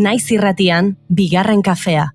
Naiz irratian, bigarren kafea.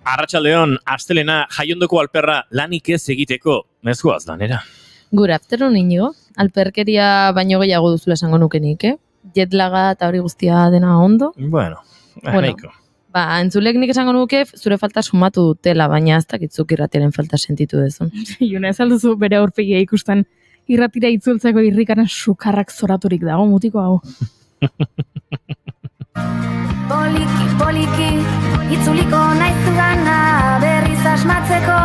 Arratsaldeon, astelena jaiondoko alperra lanik ez egiteko, mezgoaz danera. Good afternoon, Inigo. Alperkeria baino gehiago duzula esango nukenik, Jetlaga eta hori guztia dena ondo? Bueno, nahiko. Entzulek nik esango nuke zure falta sumatu dutela, baina ez dakitzuk irratiaren falta sentitu dezun. Juna, ez alduzu bere aurpegia ikusten irratira itzultzeko irrikaren sukarrak zoraturik dago mutiko hau. Poliki, poliki, itzuliko naizu gana berriz asmatzeko.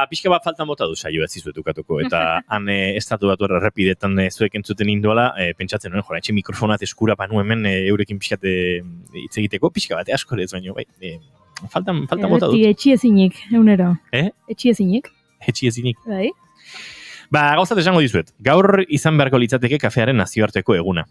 Pixka bat faltan bota du saio ez izuetukatuko, eta han estatu batu errepidetan zuek entzuten indola, pentsatzen nuen, etxe mikrofonat eskura panu hemen eurekin pixkat hitz egiteko, pixka bat asko ez baino, faltan bota dut. Etxiezinik, eunero. Etxiezinik. Etxiezinik. Bai. Gauzat esango dizuet, gaur izan beharko litzateke kafearen nazioarteko eguna.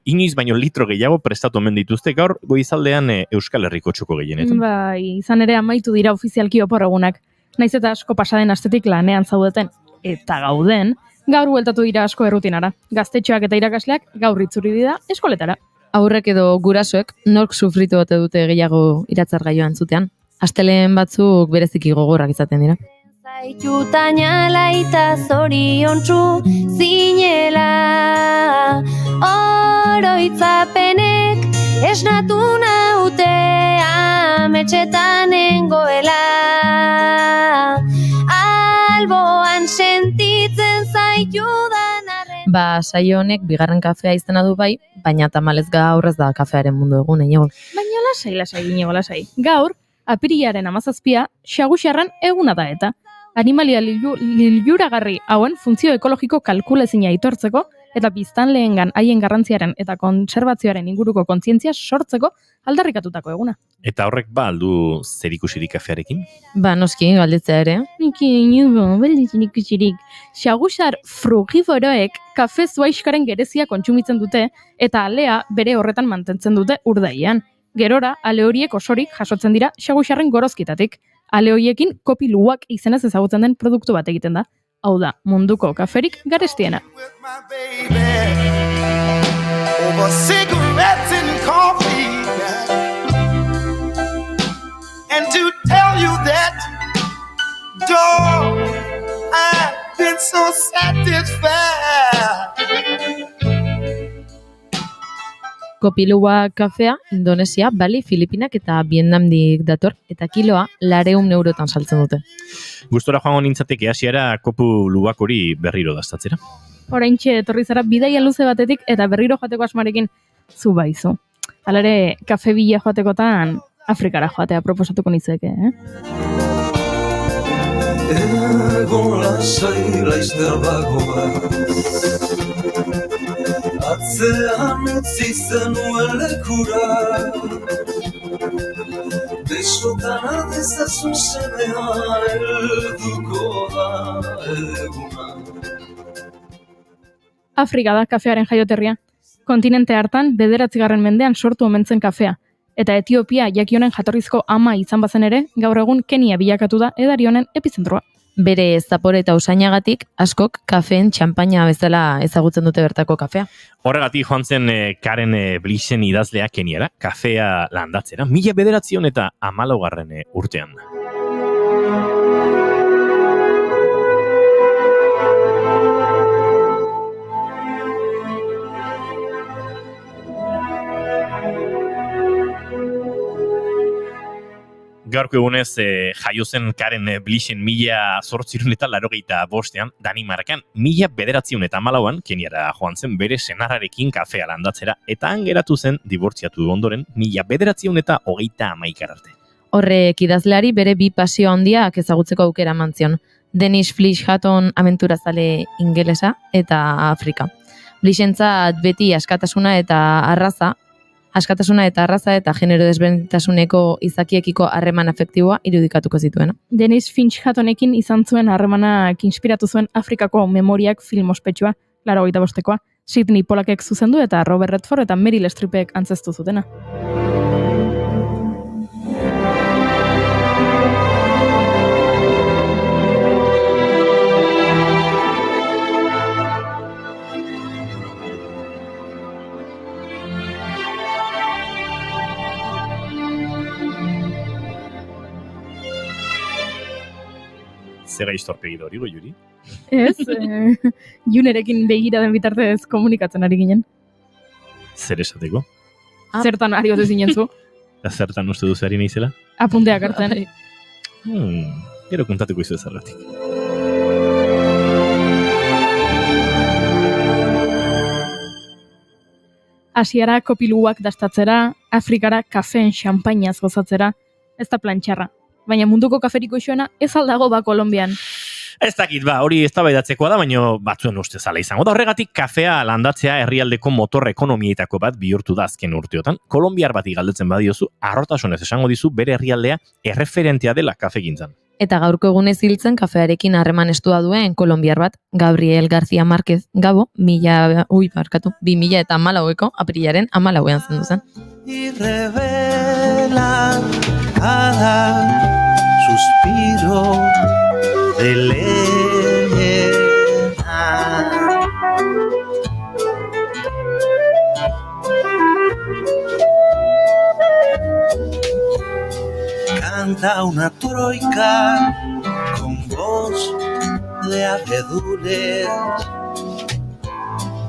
Inoiz baino litro gehiago prestatu omen dituzte gaur goizaldean Euskal Herriko txoko gehienetan. Izan ere amaitu dira ofizialki opor egunak. Naiz eta asko pasaden astetik lanean zaudeten eta gauden, gaur bueltatu dira asko errutinara. Gaztetxoak eta irakasleak gaur itzuri dira eskoletara. Aurrek edo gurasoek nork sufritu bate dute gehiago iratzargaioan zutean. Astelehen batzuk bereziki gogorrak izaten dira. Zaitutaina laita zoriontsu zinela, oroitzapenek esnatu naute ametxetan nengoela. Alboan sentitzen zaitudan arren. Saio honek bigarren kafea izena du bai, baina tamalez gaur ez da kafearen mundu egun, Inigo. Baina lasai, Inigo, lasai. Gaur, apirilaren 17 xaguxarran eguna da eta. Animalia liluragarri hauen funtzio ekologiko kalkulezina aitortzeko eta biztanleengan haien garrantziaren eta kontserbazioaren inguruko kontzientzia sortzeko aldarrikatutako eguna. Eta horrek aldu zerikusirik kafearekin? Noski, galdetzea ere. Ikusirik. Xagusar frugiboroek kafe zuaiskaren gerezia kontsumitzen dute eta alea bere horretan mantentzen dute urdaian. Gerora, ale horiek osorik jasotzen dira xagusarren gorozkitatik. Ale horiekin kopi luwak izenez ezagutzen den produktu bat egiten da. Hau da, munduko kaferik garestiena. And to tell you that, dog, I've been so satisfied. Kopiluwa kafea, Indonesia, Bali, Filipinak eta Vietnamdik dator, eta kiloa 200 eurotan saltzen dute. Gustora joango nintzateke hasiera kopu luwak hori berriro dastatzera. Oraintxe etorri zara bidaia luze batetik eta berriro joateko asmarekin zu baizu. Halere, kafe bila joatekotan Afrikara joatea proposatuko nitzeke, Egon lasai laizter atzean utzi zenuen lekura, besotan ardezazun semea helduko da eguna. Afrika da kafearen jaioterria. Kontinente hartan 9. mendean sortu omen zen kafea. Eta Etiopia jakionen jatorrizko ama izan bazen ere, gaur egun Kenia bilakatu da edari honen epizentroa. Bere zapore eta usainagatik askok kafeen txampaina bezala ezagutzen dute bertako kafea. Horregatik joan zen Karen Blixen idazlea Keniara, kafea landatzera, 1914 urtean. Gaurko egunez jaio zen Karen Blixen 1885 Danimarkan, 1914 Keniara joan zen bere senarrarekin kafea landatzera, eta han geratu zen dibortziatu ondoren 1931 arte. Horrek idazleari bere bi pasio handiak ezagutzeko aukera eman zion. Dennis Flish Hatton abenturazale ingelesa eta Afrika. Blixentzat beti askatasuna eta arraza eta genero desberdintasuneko izakiekiko harreman afektiboa irudikatuko zituena. Dennis Finch Hattonekin izan zuen harremanak inspiratu zuen Afrikako memoriak film ospetsua, 85koa. Sidney Pollackek zuzendu eta Robert Redford eta Meryl Streepek antzeztu zutena. Zera istorpegi hori, Juri? Ez, Junerekin begira den bitartez komunikatzen ari ginen. Zer esateko? Zertan ari ote zinen zu? Eta zertan uste duzu ari naizela? Apunteak hartzen. Gero kontatuko izu ezarratik. Asiara kopiluak dastatzera, Afrikara kafeen xampainaz gozatzera, ez da plantxarra. Baina munduko kaferiko isuena ez aldago ba Kolonbian. Ez dakit, hori eztabaidatzekoa da, baina batzuen uste zala izango da. Horregatik kafea landatzea herrialdeko motor ekonomietako bat bihurtu da azken urteotan. Kolonbiar bati galdetzen badiozu, arrotasunez esango dizu bere herrialdea erreferentea dela kafegintzan. Eta gaurko egunez hiltzen kafearekin harreman estua duen kolonbiar bat, Gabriel García Márquez Gabo, 2014ko aprilaren 14ean zendu zen. Y revela cada suspiro de leña. Canta una troika con voz de abedules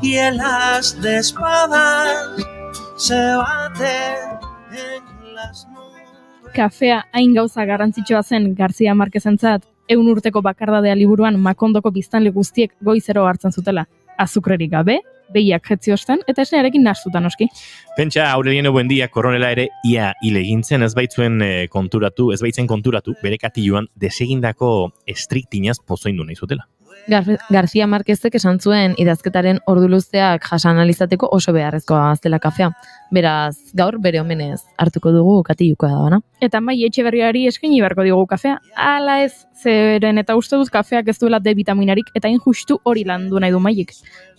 y el as de espadas se bate en las nubes. Kafea hain gauza garrantzitsua zen García Márquezentzat, 100 urteko bakardadea liburuan Makondoko biztanle guztiek goizero hartzen zutela. Azukrerik gabe, behiak jetzi osten eta esnearekin nahastuta noski. Pentsa Aureliano Buendia koronela ere ia hil egintzen, ez baitzen konturatu bere katiluan desegindako estriktinaz pozoindu nahi zutela. García Márquezek esan zuen idazketaren ordu luzeak jasan alizateko oso beharrezkoa zela kafea. Beraz, gaur bere omenez hartuko dugu katilukoa da. Eta Mai Etxeberriari eskaini beharko diogu kafea. Hala ez, zeren eta uste dut kafeak ez duela D vitaminarik eta injustu hori landu nahi du Maik.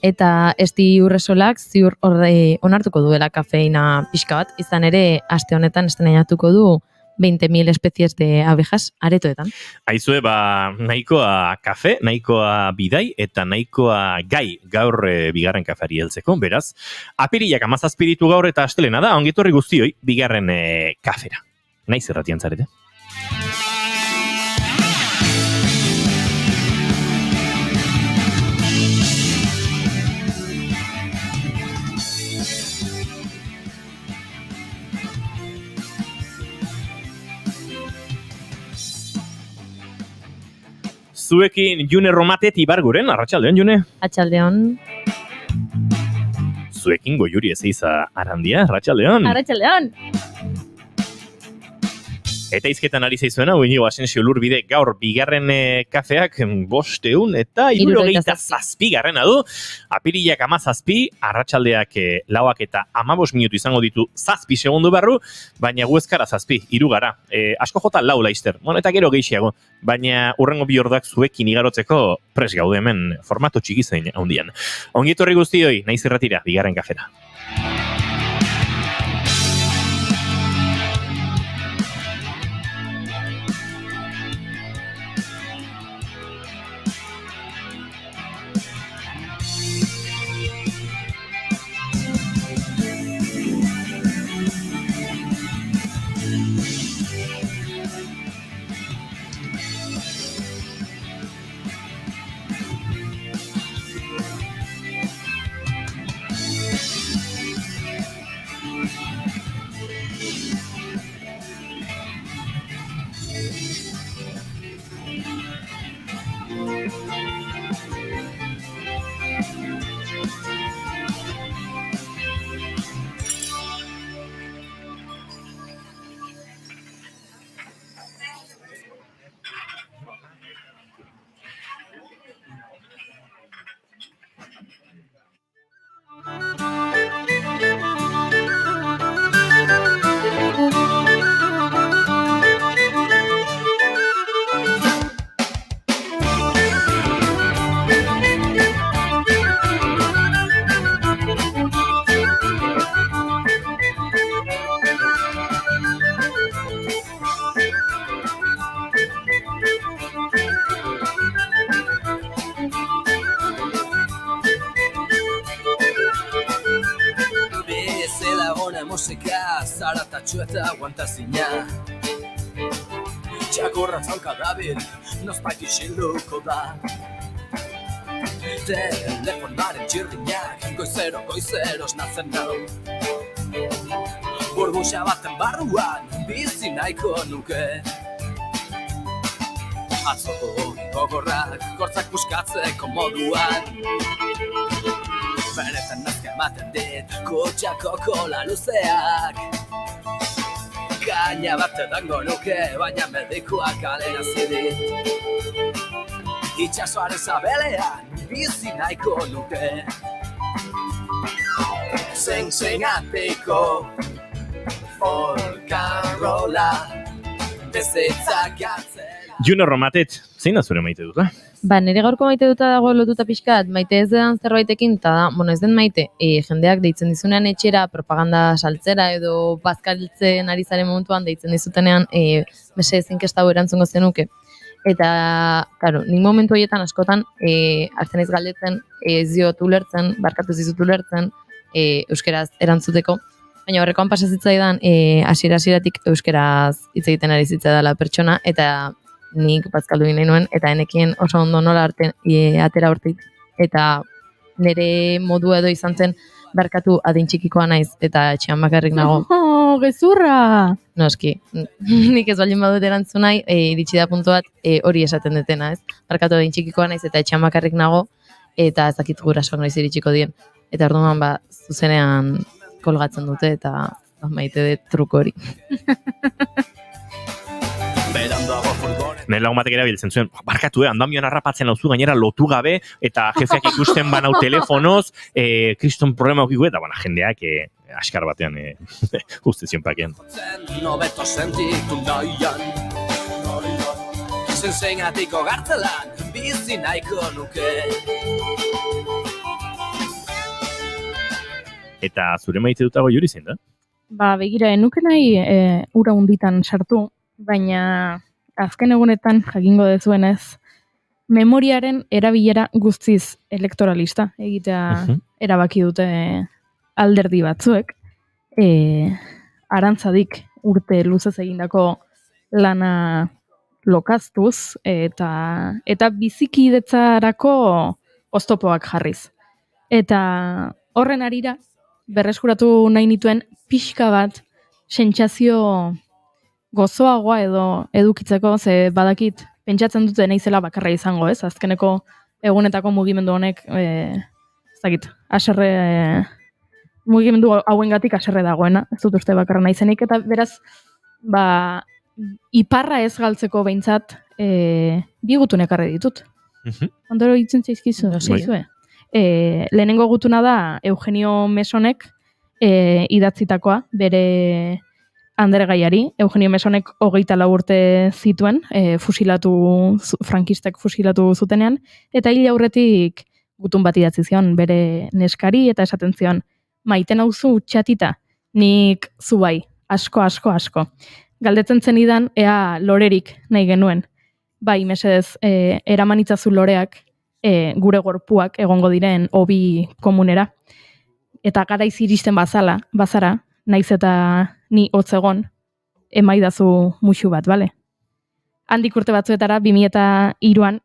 Eta Esti Urresolak ziur onartuko duela kafeina pixka bat, izan ere aste honetan estrenatuko du 20.000 especies de abejas aretoetan. Aizue, nahikoa kafe, nahikoa bidai eta nahikoa gai gaur bigarren kafeari heltzeko, beraz. Apirilak 17 ditu gaur eta astelena da, ongitorri guztioi bigarren kafera. Naiz erratian zarete. Zuekin June Romatet Ibarguren, arratsaldeon June. Atxaldeon. Zuekin Goiuri Ezeiza Arandia, arratsaldeon. Arratsaldeon. Eta izketan ari zaizuena, Iñigo Asensio Lurbide gaur bigarren kafeak 500 eta 77 garrena du. Apirilak 17, arratsaldeak 4 eta 15 minutu izango ditu 7 segundu barru, baina gu ezkara 7, 3 gara. Asko jota 4 laister, eta gero gehiago, baina urrengo bi orduak zuekin igarotzeko pres gaude hemen formato txiki zein handian. Ongi etorri guztioi, naiz irratira, bigarren kafera. Bezela gona musika, zaratatxu eta guantazina. Txakurra zauka dabil, nospait isilduko da. Telefonaren txirrinak, goizero esnatzen nau. Burbuxa baten barruan, bizi nahiko nuke. Atzoko gogorrak, gortzak buskatzeko moduan. Benetan nazka ematen dit, kutxako kola luzeak. Gaina bat edango nuke, baina medikuak galerazi dit. Itxasoaren zabelean, bizi nahiko nuke. Zein-atiko, folkarola, bezitzak atzela. Juno Romatet, zein da zure maite dut, Ba, nire gaurko maite duta dago lotuta pixkat, maite ez den zerbaitekin, eta da, ez den maite, jendeak deitzen dizunean etxera, propaganda saltzera edo bazkaltzen ari zaren momentuan deitzen dizutenean, mesedez inkesta hau erantzungo zenuke. Eta, claro, nik momentu horietan askotan, hartzen ez galdetzen, ez diot ulertzen, barkatu zizut ulertzen, euskeraz erantzuteko, baina horrekoan pasazitzaidan, hasieratik euskeraz hitz egiten ari zitzaidala pertsona, eta nik bazkaldu nahi nuen, eta enekien oso ondo nola atera hortik, eta nire modu edo izan zen barkatu adin txikikoa naiz, eta etxean bakarrik nago. Oh, gezurra! Noski, nik ez baldin badut erantzun nahi, iritsi da puntu bat hori esaten detena, ez? Barkatu adin txikikoa naiz, eta etxean bakarrik nago, eta ez dakit gurasoak noiz iritsiko dien. Eta orduan zuzenean kolgatzen dute, eta maite dut truko hori. Nire lagun batek erabiltzen zuen, barkatu, andamioan harrapatzen lauzu gainera lotu gabe, eta jefeak ikusten banau telefonoz, kriston problema okiko, eta jendeak askar batean uste zionpakean. Nobeto sentitu nahian, zein-atiko gartzelan, bizi nahiko nuke. Eta zure maite dutago juri zein da? Ba, begira, nuke nahi ura hunditan sartu, baina azken egunetan jakingo dezuenez, memoriaren erabilera guztiz elektoralista egitea erabaki dute alderdi batzuek. Arantzadik urte luzez egindako lana lokaztuz eta bizikidetzarako oztopoak jarriz. Eta horren arira berreskuratu nahi nituen pixka bat sentsazio gozoagoa edo edukitzeko, ze badakit pentsatzen dute naizela bakarra izango, ez? Azkeneko egunetako mugimendu honek, ez dakit, mugimendu hauengatik haserre dagoena, ez dut uste bakarra naizenik, eta beraz, iparra ez galtzeko behintzat, bi gutun ekarri ditut. Ondoro hitzen zaizkizu, zaizue. Lehenengo gutuna da Eugenio Mesonek idatzitakoa, bere Andere Gaiari. Eugenio Mesonek 24 urte zituen, frankistek fusilatu zutenean, eta hil aurretik gutun bat idatzi zion bere neskari, eta esaten zion, maite nauzu txatita, nik zu bai, asko. Galdetzen zenidan, ea lorerik nahi genuen. Bai, mesedez, eraman itzazu loreak, gure gorpuak egongo diren hobi komunera. Eta garaiz iristen bazara, naiz eta ni hotzegon, emaidazu musu bat, bale? Handik urte batzuetara, 2003an,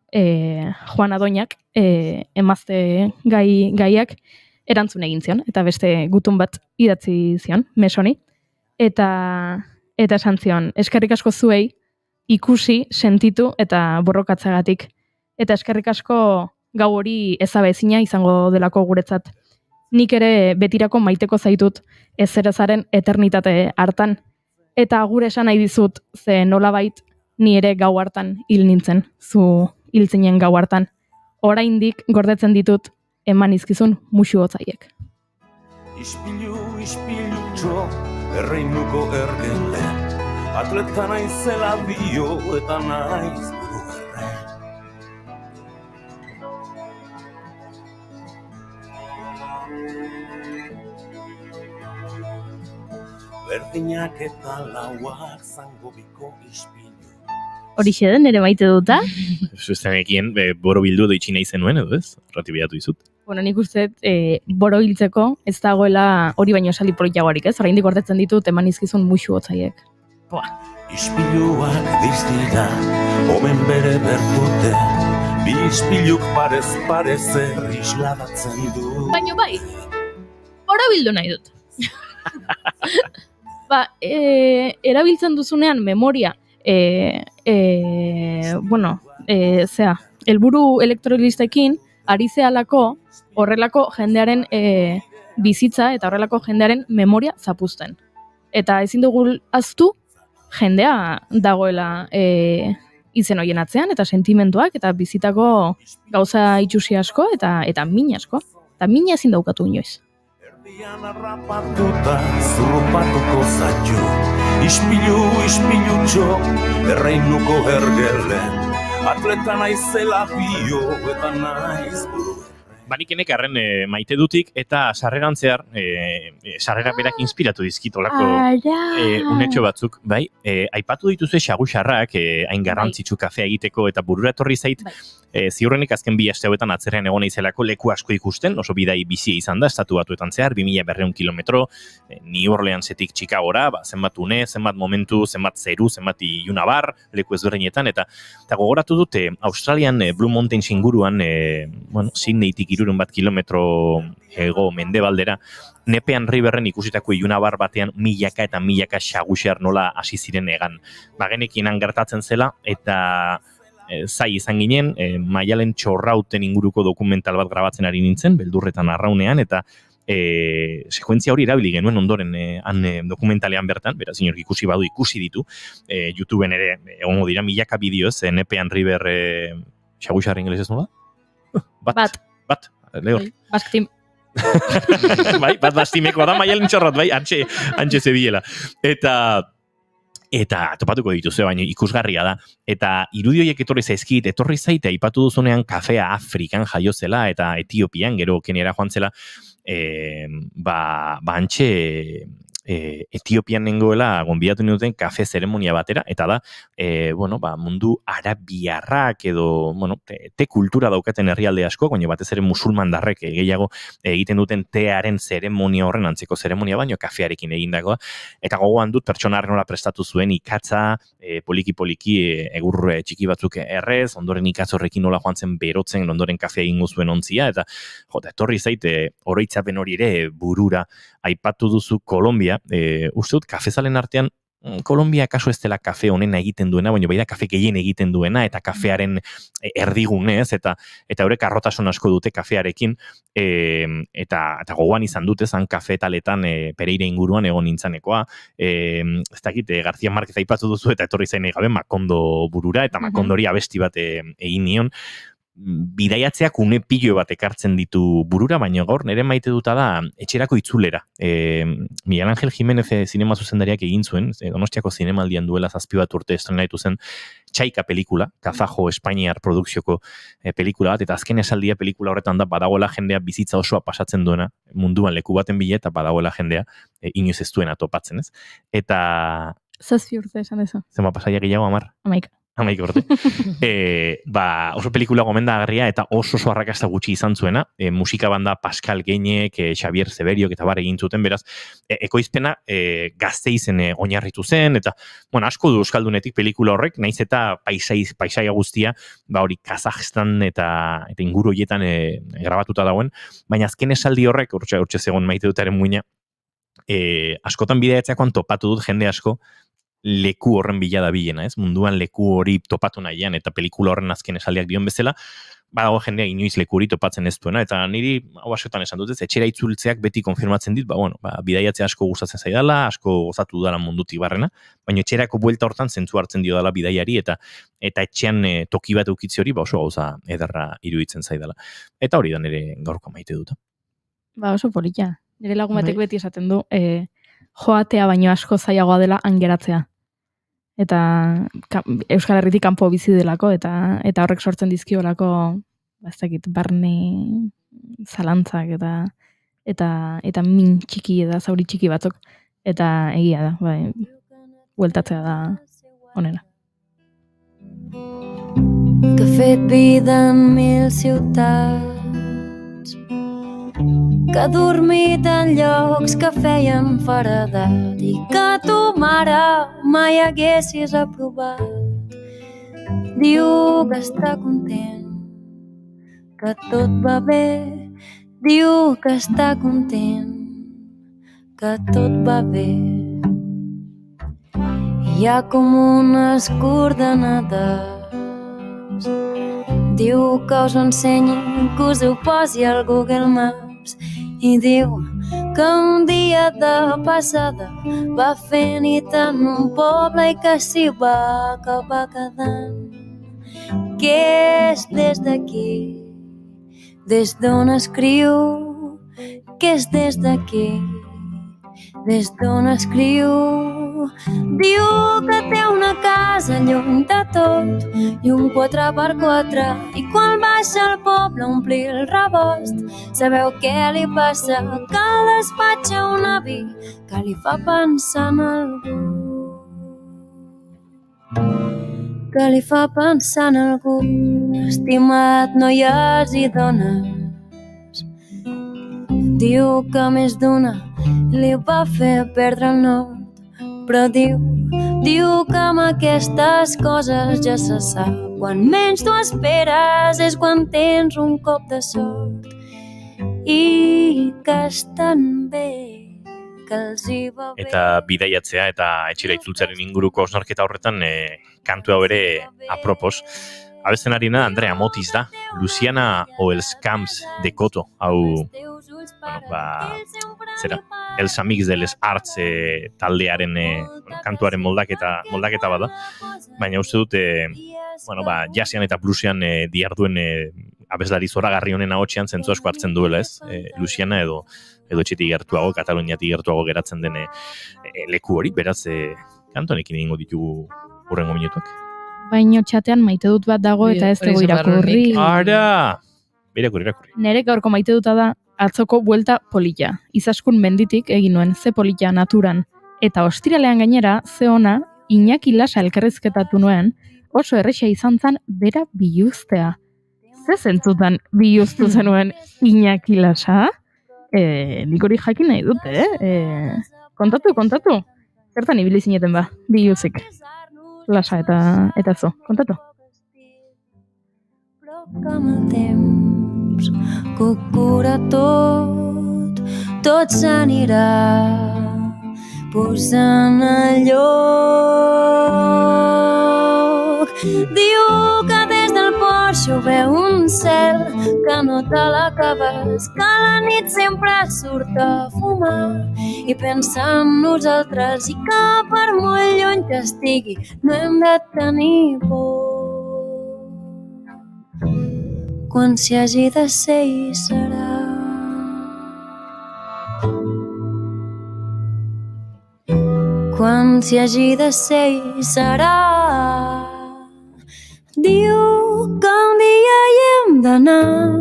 Juan Adoñak, emazte gaiak, erantzun egin zion, eta beste gutun bat idatzi zion, Mesoni, eta esan zion, eskerrik asko zuei, ikusi, sentitu eta borrokatzagatik. Eta eskerrik asko gau hori ezabezina izango delako guretzat. Nik ere betirako maiteko zaitut ezerezaren eternitate hartan. Eta gure esan nahi dizut, ze nolabait ni ere gau hartan hil nintzen, zu hil zinen gau hartan. Oraindik gordetzen ditut eman izkizun musu hotzaiek. Ispilu erreinuko ergele, atleta naizela dio eta naiz buru erre. Berdinak eta lauak zango biko ispilu. Horixe den ere maite duta? Zuzenekien, boro bildu edo itxina izen nuen, edo ez? Ratibidatu dizut. Bueno, nik uste boro hiltzeko ez dagoela hori baino esaldi politiagoarik, ez? Oraindik gordetzen ditut eman izkizun musu hotzaiek. Ispiluak diztira, omen bere bertute, bi ispiluk parez zer isladatzen du. Baina bai, borobildu nahi dut. Erabiltzen duzunean memoria, helburu elektrolistekin ari zehalako horrelako jendearen bizitza eta horrelako jendearen memoria zapuzten. Eta ezin dugu ahaztu jendea dagoela izen horien atzean, eta sentimenduak, eta bizitako gauza itxusi asko, eta min asko. Eta mina ezin daukatu inoiz. Erdian arrapatuta zurrupatuko zaio, ispilu erreinuko ergelen, atleta naizela bio eta naiz buru. Banikenek arren maite dutik eta sarreran zehar, sarrera berak inspiratu dizkit olako unetxo batzuk, bai? Aipatu dituzue xagusarrak, hain garrantzitsu kafea egiteko eta burura etorri zait, ziurrenik azken 2 aste hauetan atzerrean egon izelako leku asko ikusten, oso bidai bizi izan da, estatu batuetan zehar, 2200 kilometro, New Orleansetik Chicagora, zenbat une, zenbat momentu, zenbat zeru, zenbat ilunabar, leku ezberdinetan, eta gogoratu dute, Australian Blue Mountains inguruan, Sydneytik 300 kilometro hego mendebaldera, Nepean Riverren ikusitako ilunabar batean milaka eta milaka xagusar nola hasi ziren egan. Bagenekin gertatzen zela, eta zai izan ginen, Maialen Txorrauten inguruko dokumental bat grabatzen ari nintzen, beldurretan arraunean, eta sekuentzia hori erabili genuen ondoren dokumentalean bertan, beraz inork ikusi badu ikusi ditu, YouTubeen ere egongo dira milaka bideoz, Nepean River xagusar ingelesez nola? Bat, lehor. Basque Team. Bai, bat bastimekoa da, Maialen Txorrat, bai, antxe zebiela. Eta topatuko dituzu, baina ikusgarria da. Eta irudioiek etorri zaite, aipatu duzunean kafea Afrikan jaio zela, eta Etiopian, gero Keniara joan zela, antxe Etiopian nengoela gonbidatu ninduten kafe zeremonia batera, eta da, mundu arabiarrak edo, te kultura daukaten herrialde asko, baina batez ere musulmandarrek gehiago egiten duten tearen zeremonia horren antzeko zeremonia, baino kafearekin egindakoa, eta gogoan dut pertsona nola prestatu zuen ikatza, poliki egur txiki batzuk errez, ondoren ikatz horrekin nola joan zen berotzen, ondoren kafea egingo zuen ontzia, eta etorri zaite oroitzapen hori ere burura. Aipatu duzu Kolombia, uste dut kafezalen artean, Kolombia kaso ez dela kafe honena egiten duena, baina bai da kafe gehien egiten duena, eta kafearen erdigunez, eta horrek arrotasun asko dute kafearekin, eta gogoan izan dute zan kafetaletan Pereira inguruan egon nintzanekoa, ez dakit, García Márquez aipatu duzu, eta etorri zain gabe Makondo burura, eta Makondori abesti bat egin nion, bidaiatzeak une pilo bat ekartzen ditu burura, baina gaur nire maite duta da etxerako itzulera. Miguel Ángel Jiménez zinema zuzendariak egin zuen, Donostiako zinemaldian duela 7 urte estrenatu zen Txaika pelikula, Kazajo Espainiar produkzioko pelikula bat, eta azken esaldia pelikula horretan da badagoela jendea bizitza osoa pasatzen duena, munduan leku baten bila, eta badagoela jendea inoiz ez duena topatzen, ez? Eta... 7 urte esan eso. Zema pasaia gehiago 10? 11 urte. Oso pelikula gomendagarria eta oso arrakasta gutxi izan zuena. Musika banda Pascal Geinek, Xavier Zeberiok eta bar egin zuten, beraz, ekoizpena Gasteizen oinarritu zen, eta, asko du euskaldunetik pelikula horrek, naiz eta paisaia guztia, hori Kazajstan eta inguru horietan grabatuta dagoen, baina azken esaldi horrek, hortxe zegoen maite dutaren muina, askotan bidaiatzeakoan topatu dut jende asko, leku horren bila da bilena, ez? Munduan leku hori topatu nahian, eta pelikula horren azken esaldiak dion bezala, badago jendea inoiz leku hori topatzen ez duena, eta niri, hau askotan esan dut ez, etxera itzultzeak beti konfirmatzen dit, bidaiatzea asko gustatzen zaidala, asko gozatu dudala mundutik barrena, baina etxerako buelta hortan zentzu hartzen dio dela bidaiari, eta etxean toki bat eukitzi hori, oso gauza ederra iruditzen zaidala. Eta hori da nire gaurko maite dut. Oso polita. Nire lagun batek beti esaten du, joatea baino asko zailagoa dela angeratzea. Eta Euskal Herritik kanpo bizi delako, eta horrek sortzen dizkiolako, ez dakit, barne zalantzak eta min txiki eta zauri txiki batzuk. Eta egia da, bueltatzea da onena. Que ha fet vida en 1000 ciutats, que ha dormit en llocs que feien feredat i que tu, mare, mai haguessis aprovat. Diu que està content, que tot va bé. Diu que està content, que tot va bé. Hi ha com unes coordenades. Diu que us ho ensenyi, que us ho posi al Google Maps. I diu que un dia de passada va fer nit en un poble i que s'hi va acabar quedant. Que és des d'aquí, des d'on escriu, que és des d'aquí, des d'on escriu. Diu que té una casa lluny de tot i un 4x4, i quan baixa al poble a omplir el rebost, sabeu què li passa? Que el despatxa un avi que li fa pensar en algú, que li fa pensar en algú. Estimat noies i dones, diu que més d'una li va fer perdre el nord, però diu que amb aquestes coses ja se sap. Quan menys t'ho esperes és quan tens un cop de sort, i que estan bé, que els hi va bé. Eta bidaiatzea eta etxera itzultzearen inguruko osnarketa horretan kantu hau ere apropos. Abesten harina Andrea Motis da, Luciana o els Camps de Coto, hau, Els Amics de les Arts taldearen kantuaren moldaketa bada, baina uste dute, jazzian eta bluesian diarduen abeslari zoragarri honen ahotsean zentzu asko hartzen duela, ez? Luciana edo etxetik gertuago, Kataluniatik gertuago geratzen den leku hori, beraz kantonekin egingo ditugu hurrengo minutuak. Baina txatean maite dut bat dago eta ez dugu irakurri. Ara! Irakurri. Nere gaurko maite duta da atzoko buelta polita. Izaskun menditik egin nuen ze polita naturan. Eta ostiralean gainera ze ona Iñaki Lasa elkarrizketatu nuen oso erresa izan zen bera biluztea. Ze zentzutan biluztu zenuen Iñaki Lasa? Nik hori jakin nahi dute, Kontatu. Zertan ibili zineten ba, biluzik. Lasa eta zo, kontatu. Però que amb el temps que ho cura tot s'anirà posant a lloc. Diu que des del porxo veu un cel que no te l'acabes, que la nit sempre surt a fumar i pensa en nosaltres, i que per molt lluny que estigui no hem de tenir por. Quan s'hi hagi de ser hi serà. Quan s'hi hagi de ser hi serà. Diu que un dia hi hem d'anar,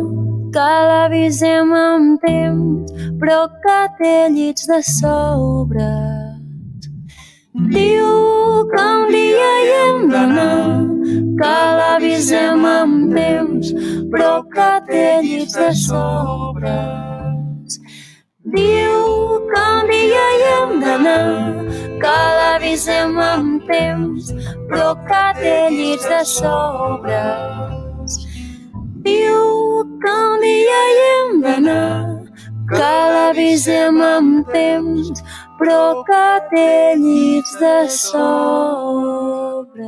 que l'avisem amb temps, però que té llits de sobres. Diu que un dia hi hem d'anar, que l'avisem amb temps, però que té llits de sobres. Diu que un dia hi hem d'anar, que l'avisem amb temps, però que té llits de sobres. Diu que un dia hi hem d'anar, que l'avisem amb temps, però que té llits de sobres.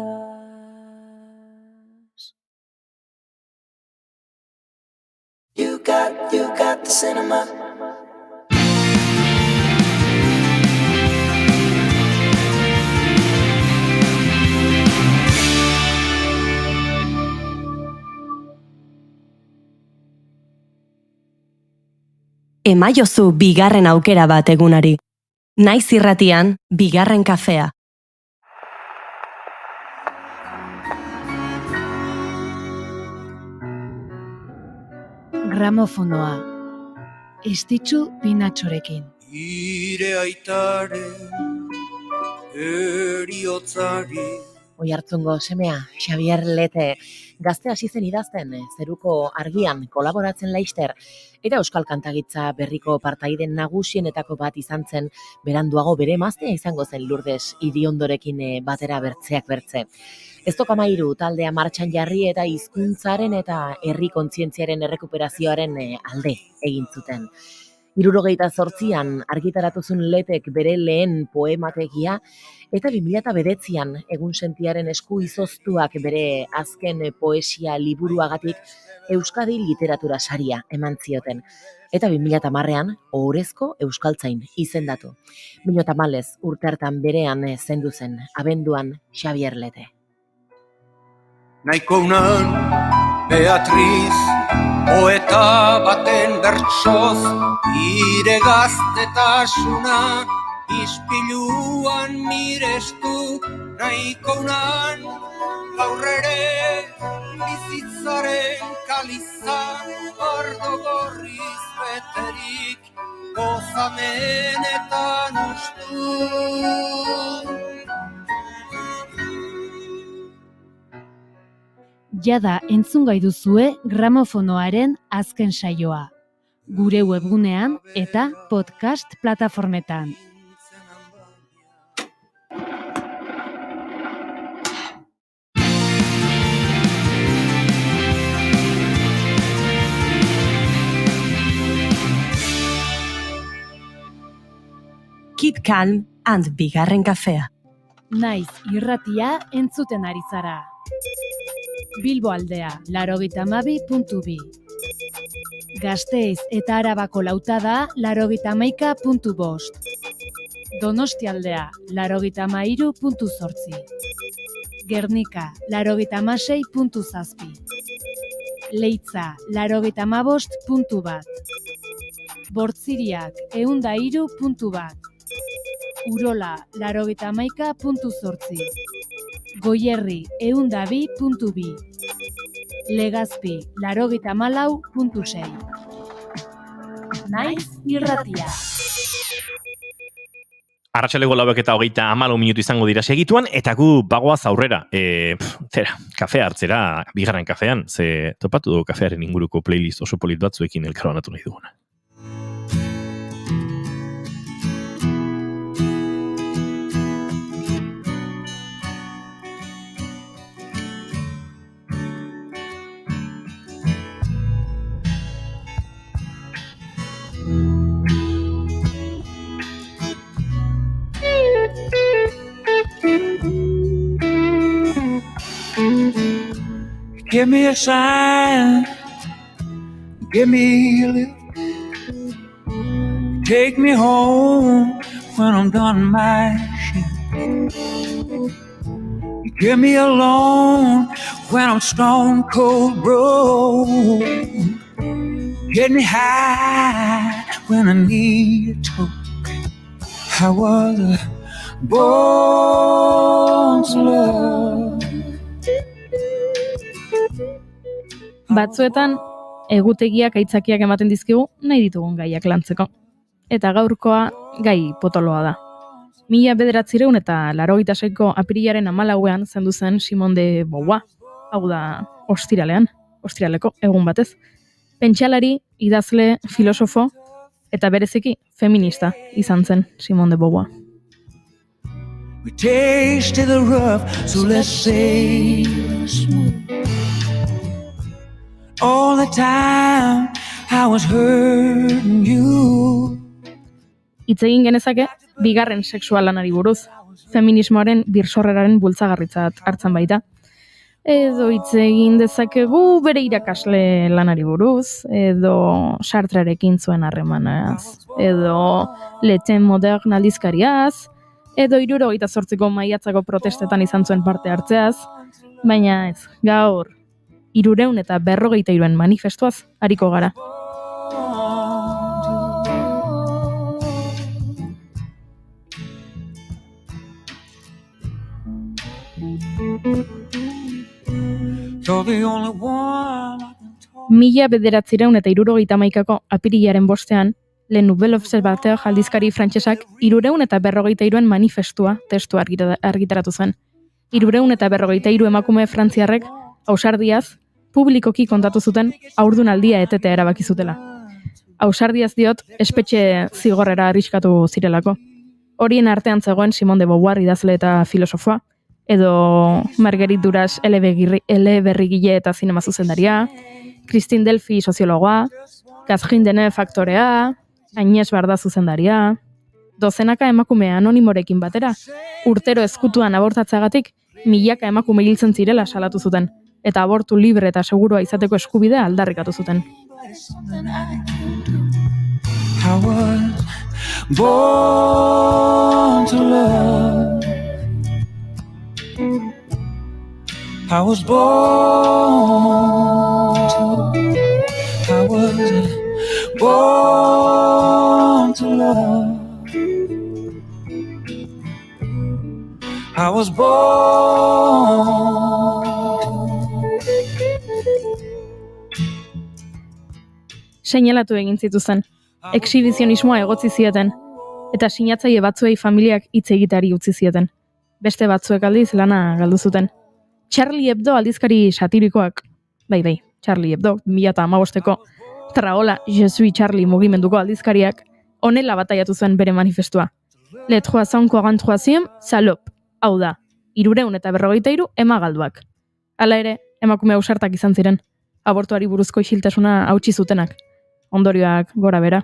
You got the cinema. Emaiozu bigarren aukera bat egunari. Naiz irratian, bigarren kafea. Gramofonoa. Estitzu Pinatxorekin. Ire aitaren eriotzari. Oiartzungo semea, Xabier Lete, gazte hasi zen idazten, Zeruko Argian kolaboratzen laister, eta euskal kantagitza berriko partaiden nagusienetako bat izan zen, beranduago bere emaztea izango zen Lourdes Iriondorekin batera bertzeak bertze. Eztokamairu taldea martxan jarri eta hizkuntzaren eta herri kontzientziaren errekuperazioaren alde egin zuten. 1978an argitaratuzun Letek bere lehen poemategia, eta 2009an egunsentiaren esku izoztuak bere azken poesia liburuagatik Euskadi literatura saria eman zioten. Eta 2010an ohorezko euskaltzain izendatu. 2010 urte hartan berean zendu zen, abenduan Xabier Lete. Naiko unan Beatriz, poeta baten bertsoz, ire gaztetasuna ispiluan mirestu. Naiko unan aurrere bizitzaren kalizan, ordo gorriz beterik gozamenetan ustu. Jada entzungai duzue Gramofonoaren azken saioa. Gure webgunean eta podcast plataformetan. Keep calm and bigarren kafea. Naiz irratia entzuten ari zara. Bilbo aldea, 82.2. Gasteiz eta Arabako lautada, 81.5. Donosti aldea, 83.8. Gernika, 86.7. Leitza, 85.1. Bortziriak, 103.1. Urola, 91.8. Goierri, 102.2. Legazpi, 84.6. Naiz irratia. Arratsaleko 4:34 minutu izango dira segituan, eta gu bagoaz aurrera. Kafea hartzera, bigarren kafean, ze topatu du kafearen inguruko playlist oso polit batzuekin elkarbanatu nahi duguna. Give me a sign, give me a lift, take me home when I'm done my shift. Give me a loan when I'm stone cold broke. Get me high when I need a toke. I was a born to love. Batzuetan, egutegiak aitzakiak ematen dizkigu nahi ditugun gaiak lantzeko. Eta gaurkoa gai potoloa da. 1986ko apirilaren 14ean zendu zen Simone de Beauvoir, hau da ostiraleko egun batez. Pentsalari, idazle, filosofo eta bereziki feminista izan zen Simone de Beauvoir. We tasted the rough, so let's say smooth. All the time I was hurting you. Hitz egin genezake bigarren sexual lanari buruz, feminismoaren birsorreraren bultzagarritzat hartzen baita. Edo hitz egin dezakegu bere irakasle lanari buruz, edo Sartrearekin zuen harremanaz, edo Leten Modern aldizkariaz, edo 78ko maiatzako protestetan izan zuen parte hartzeaz, baina ez, gaur 353 manifestuaz ariko gara. You're the only one I can talk. 1971ko apirilaren 5ean, Le Nouvel Observateur aldizkari frantsesak 353 manifestua testu argitaratu zen. 353 emakume frantziarrek ausardiaz publikoki kontatu zuten haurdunaldia etetea erabaki zutela. Ausardiaz diot, espetxe zigorrera arriskatu zirelako. Horien artean zegoen Simone de Beauvoir idazle eta filosofoa, edo Marguerite Duras eleberrigile eta zinema zuzendaria, Christine Delphi soziologoa, Catherine Deneuve aktorea, Agnès Barda zuzendaria, dozenaka emakume anonimorekin batera, urtero ezkutuan abortatzeagatik milaka emakume hiltzen zirela salatu zuten, eta abortu libre eta segurua izateko eskubidea aldarrikatu zuten. I was born to love. I was born to love. I was born. Seinalatu egin zituzten, exhibizionismoa egotzi zieten, eta sinatzaile batzuei familiak hitz egiteari utzi zieten. Beste batzuek aldiz lana galdu zuten. Charlie Hebdo aldizkari satirikoak, bai, Charlie Hebdo, 2015ko Traola Je suis Charlie mugimenduko aldizkariak, honela bataiatu zuen bere manifestua. Le 343e salop, hau da, 353 emagalduak. Hala ere, emakume ausartak izan ziren, abortuari buruzko isiltasuna hautsi zutenak. Ondorioak gora bera.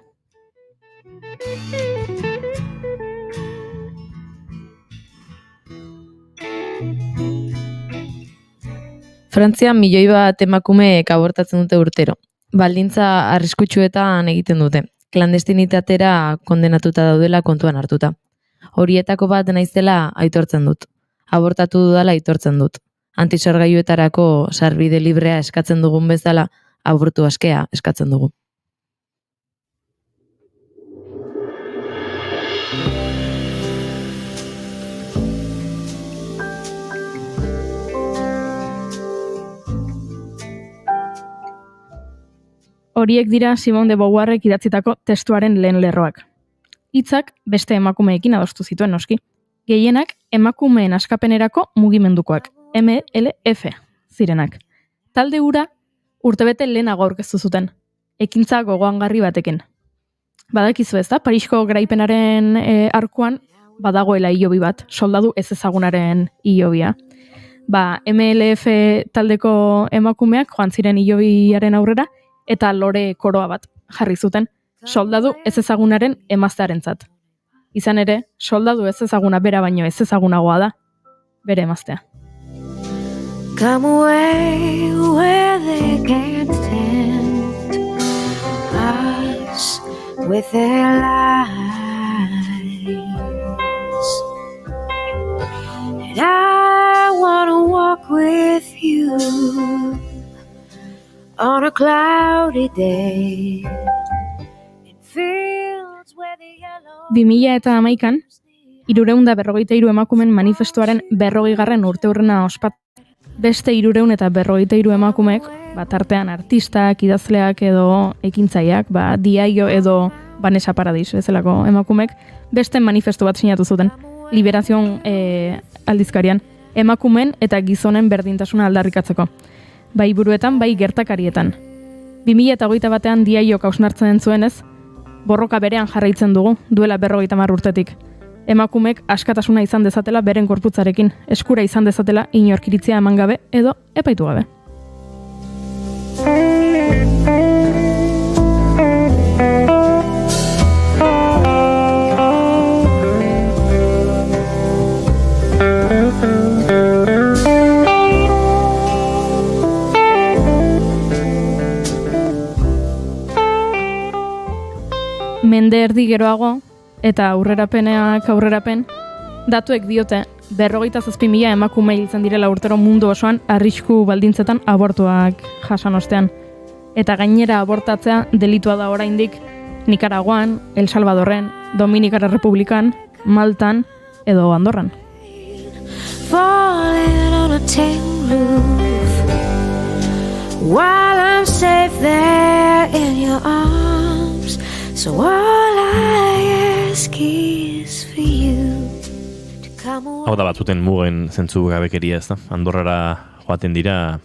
Frantzian 1.000.000 bat emakumeek abortatzen dute urtero. Baldintza arriskutsuetan egiten dute. Klandestinitatera kondenatuta daudela kontuan hartuta. Horietako bat naizela aitortzen dut. Abortatu dudala aitortzen dut. Antisorgailuetarako sarbide librea eskatzen dugun bezala, abortu askea eskatzen dugu. Horiek dira Simone de Beauvoirrek idatzitako testuaren lehen lerroak. Hitzak beste emakumeekin adostu zituen noski. Gehienak emakumeen askapenerako mugimendukoak, MLF zirenak. Talde hura urtebete lehenago aurkeztu zuten, ekintza gogoangarri batekin. Badakizu ez da, Parisko garaipenaren arkuan badagoela hilobi bat, soldadu ez ezagunaren hilobia. MLF taldeko emakumeak joan ziren hilobiaren aurrera, eta lore koroa bat jarri zuten, soldadu ez ezagunaren emaztearentzat. Izan ere, soldadu ez ezaguna bera baino ez ezagunagoa da, bere emaztea. Come away where they can't tempt us with their lies. And I wanna walk with you on a cloudy day in fields where the yellow 2011an 353 emakumen manifestuaren 40. urteurrena ospat. Beste 353 emakumek, tartean artistak, idazleak edo ekintzaileak, Diaio edo Vanessa Paradis bezalako emakumek, beste manifestu bat sinatu zuten, Liberazion aldizkarian, emakumen eta gizonen berdintasuna aldarrikatzeko. Bai buruetan, bai gertakarietan. 2021an Diaiok hausnartzen zuenez, borroka berean jarraitzen dugu, duela 50 urtetik. Emakumek askatasuna izan dezatela beren gorputzarekin, eskura izan dezatela inorkiritzia eman gabe edo epaitu gabe. mende erdi geroago, eta aurrerapen, datuek diote, 57.000 emakume hiltzen direla urtero mundu osoan arrisku baldintzetan abortuak jasan ostean. Eta gainera abortatzea delitua da oraindik Nikaraguan, El Salvadorren, Dominikar Republikan, Maltan edo Andorran. Falling on a tin roof while I'm safe there in your arms. So all I ask is for you to come away. Hau da batzuten mugen zentzu gabekeria, ez da? Andorrara joaten dira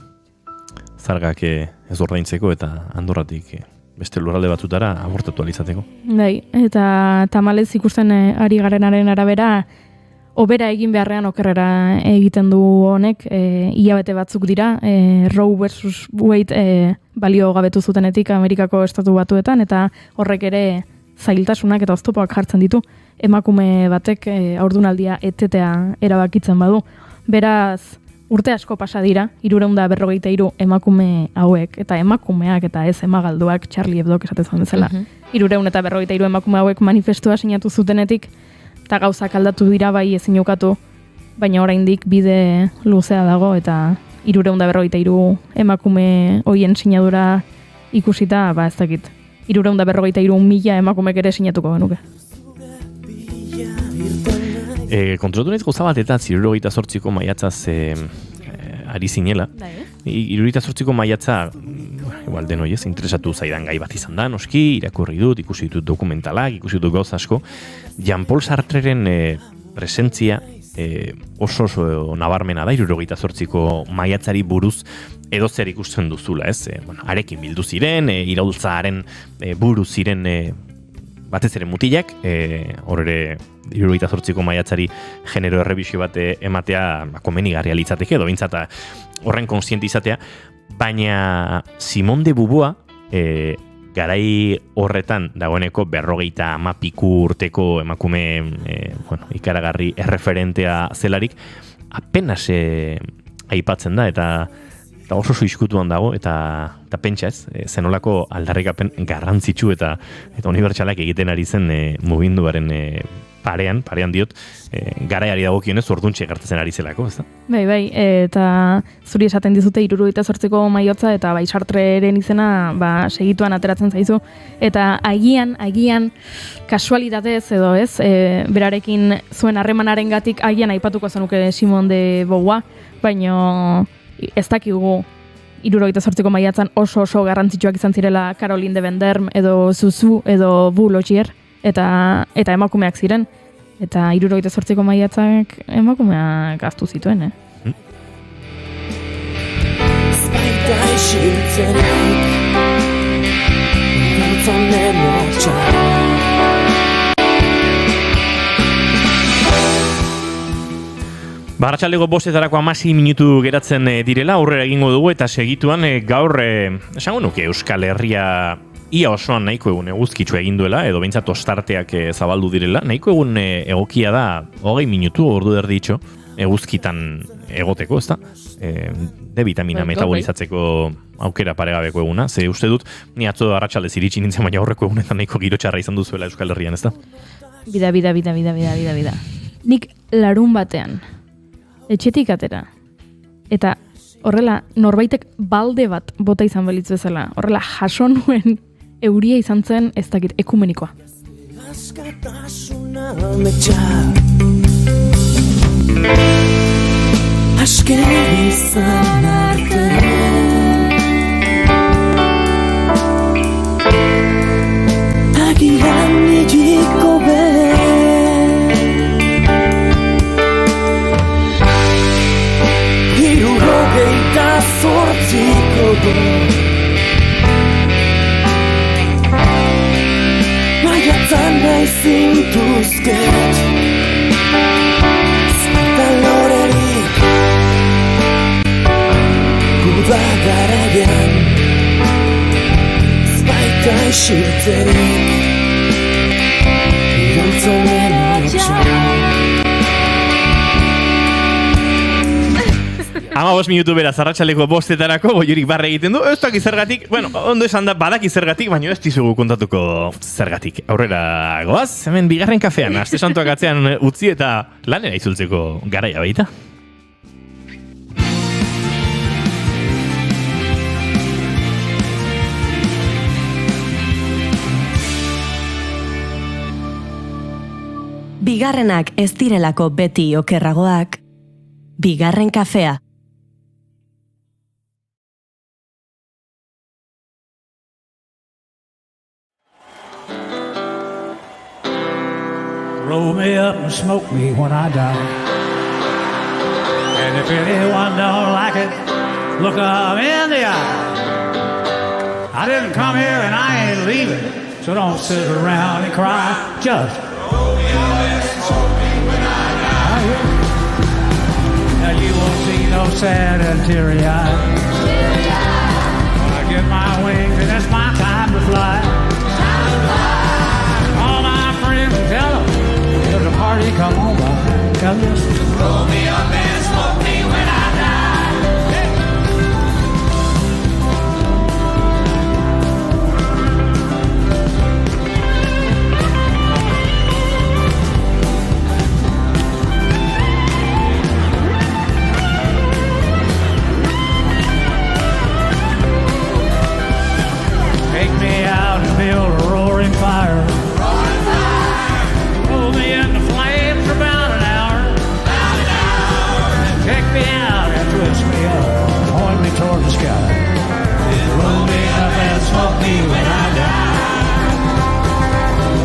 zargak ez ordaintzeko eta Andorratik beste lurralde batzutara abortatu alizateko. Bai, eta tamalez ikusten ari garenaren arabera, obera egin beharrean okerrera egiten du honek, hilabete batzuk dira, Roe versus Wade balio gabetu zutenetik Amerikako estatu batuetan, eta horrek ere zailtasunak eta oztopoak jartzen ditu, emakume batek haurdunaldia etetea erabakitzen badu. Beraz, urte asko pasa dira, 353 emakume hauek, eta emakumeak eta ez emagalduak, Charlie Hebdok esaten bezala. 353 emakume hauek manifestua sinatu zutenetik, eta gauzak aldatu dira bai ezin ukatu, baina oraindik bide luzea dago, eta 353 emakume hoien sinadura ikusita, ez dakit, 353.000 emakumek ere sinatuko genuke. Kontrolatu nahiz gauza bat eta 78ko maiatzaz ari zinela. 78ko maiatza, igual denoi ez, interesatu zaidan gai bat izan da, noski, irakurri dut, ikusi ditut dokumentalak, ikusi ditut gauza asko. Jean-Paul Sartreren presentzia oso nabarmena da, 78ko maiatzari buruz edo zer ikusten duzula, ez? Arekin bildu ziren, iraultzaren buru ziren batez ere mutilak, hor ere 78ko maiatzari genero errebisio bat ematea komenigarria litzateke, edo bintzata horren konsiente izatea, baina Simone de Beauvoir garai horretan dagoeneko 50 urteko emakume ikaragarri erreferentea zelarik, apenas aipatzen da, eta oso izkutuan dago, eta pentsa ez, zenolako aldarrikapen garrantzitsu eta unibertsalak egiten ari zen muginduaren parean diot, garaiari dagokionez orduntxe gertatzen ari zelako, ez da? Bai, eta zuri esaten dizute 78ko maiotza, eta bai Sartreren izena segituan ateratzen zaizu, eta agian kasualitatez edo ez, berarekin zuen harremanarengatik agian aipatuko zenuke Simone de Beauvoir, baina ez dakigu 78ko maiatzan oso garrantzitsuak izan zirela Caroline de Venderne edo Zuzu edo Boulanger eta emakumeak ziren. Eta 78ko maiatzak emakumeak aztu zituen, Zbaita isiltzenik Dantzan emotxak Arratsaldeko 5:00 16 minutu geratzen direla, aurrera egingo dugu eta segituan gaur esango nuke Euskal Herria ia osoan nahiko egun eguzkitsu egin duela, edo behintzat ostarteak zabaldu direla, nahiko egun egokia da 20 minutu ordu erditxo eguzkitan egoteko, ezta? D vitamina metabolizatzeko aukera paregabeko eguna, ze uste dut, ni atzo arratsaldez iritsi nintzen, baina aurreko egunetan nahiko giro txarra izan duzuela Euskal Herrian, ezta? Bida. Nik larun batean etxetik atera, eta horrela norbaitek balde bat bota izan belitz bezala, horrela jaso nuen euria izan zen ez dakit ekumenikoa. Askatasuna metxa Azken izan arte Agian nitiko Hirurogeita zortziko du Maiatzan nahi zintuzket Zata lorerik Guda garaian Zbaita isiltzerik Iraultzen emotxan 15 minutu beraz, arratsaleko 5:00 Goiurik barre egiten du, ez dakit zergatik, bueno, ondo esan da, badaki zergatik, baina ez dizugu kontatuko zergatik. Aurrera goaz, hemen bigarren kafean, aste santuak atzean utzi eta lanera itzultzeko garaia baita. Bigarrenak ez direlako beti okerragoak, bigarren kafea. Roll me up and smoke me when I die. And if anyone don't like it, look 'em in the eye. I didn't come here and I ain't leaving, so don't sit around and cry. Just roll me up and smoke me when I die. Now you won't see no sad and teary eyes. When I get my wings and it's my time to fly. All my friends tell them, there's a party, come on by. Come just roll me up and smoke me when I die. Hey. Take me out and build a roaring fire. Roaring fire. Roll me in the flames for about an hour. About an hour. Take me out and twist me up, point me toward the sky. Then roll me up and smoke me when I die.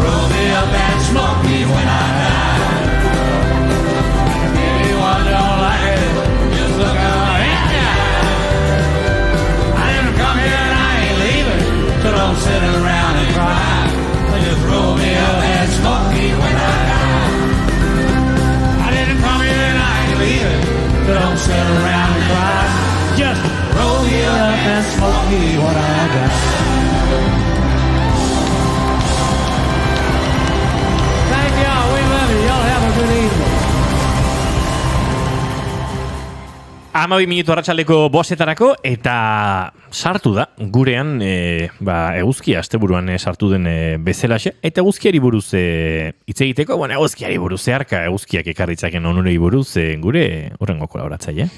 Roll me up and smoke me when I die. If anyone don't like it, just look out in the eye. I didn't come here and I ain't leaving, so don't sit around and cry. Just roll me up and smoke me when I die. I didn't come here and I ain't leaving, so don't sit around and cry. Just roll me up and smoke me when I die. Thank y'all, we love you. Y'all have a good evening. 12 minutu arratsaldeko 5:00 eta sartu da gurean eguzkia asteburuan sartu den bezalaxe eta eguzkiari buruz hitz egiteko, bueno, eguzkiari buruz zeharka eguzkiak ekarritzaken onurei buruz gure hurrengo kolaboratzaile.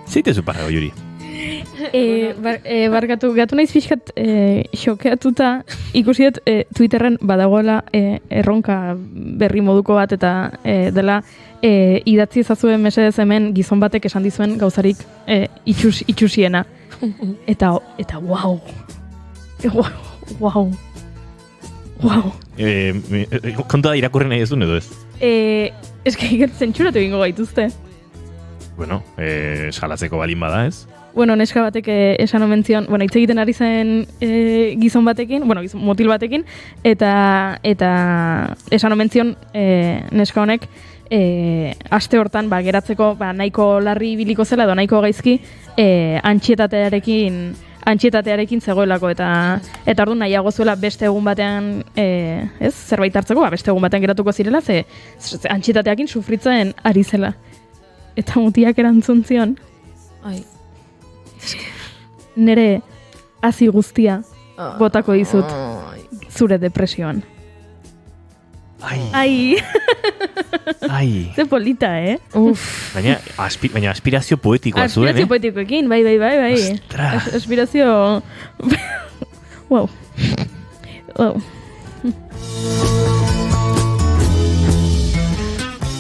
Zeitezu parra Goiuri. Barkatu, gatu naiz pixkat xokeatuta ikusiet Twitterren badagoela erronka berri moduko bat eta dela idatzi ezazuen mesedez hemen gizon batek esan dizuen gauzarik itxusiena. Eta wow. Wow. Konta da irakurri nahi ez duen edo ez? Eske zentzuratu egingo gaituzte. Bueno, eskalatzeko balin bada ez? Bueno, neska batek esan omen zion, bueno, hitz egiten ari zen gizon batekin, bueno, motil batekin, eta esan omen zion neska honek aste hortan geratzeko nahiko larri ibiliko zela edo nahiko gaizki antsietatearekin zegoelako eta orduan nahiago zuela beste egun batean zerbait hartzeko, beste egun batean geratuko zirela, ze antsietateakin sufritzen ari zela. Eta mutiak erantzun zion. Ai. Nere hazi guztia botako dizut zure depresioan. Ai. Ze polita, Uf. Baina aspirazio poetikoa zuen, Aspirazio poetikoekin, bai. Ostras. Aspirazio... Wow.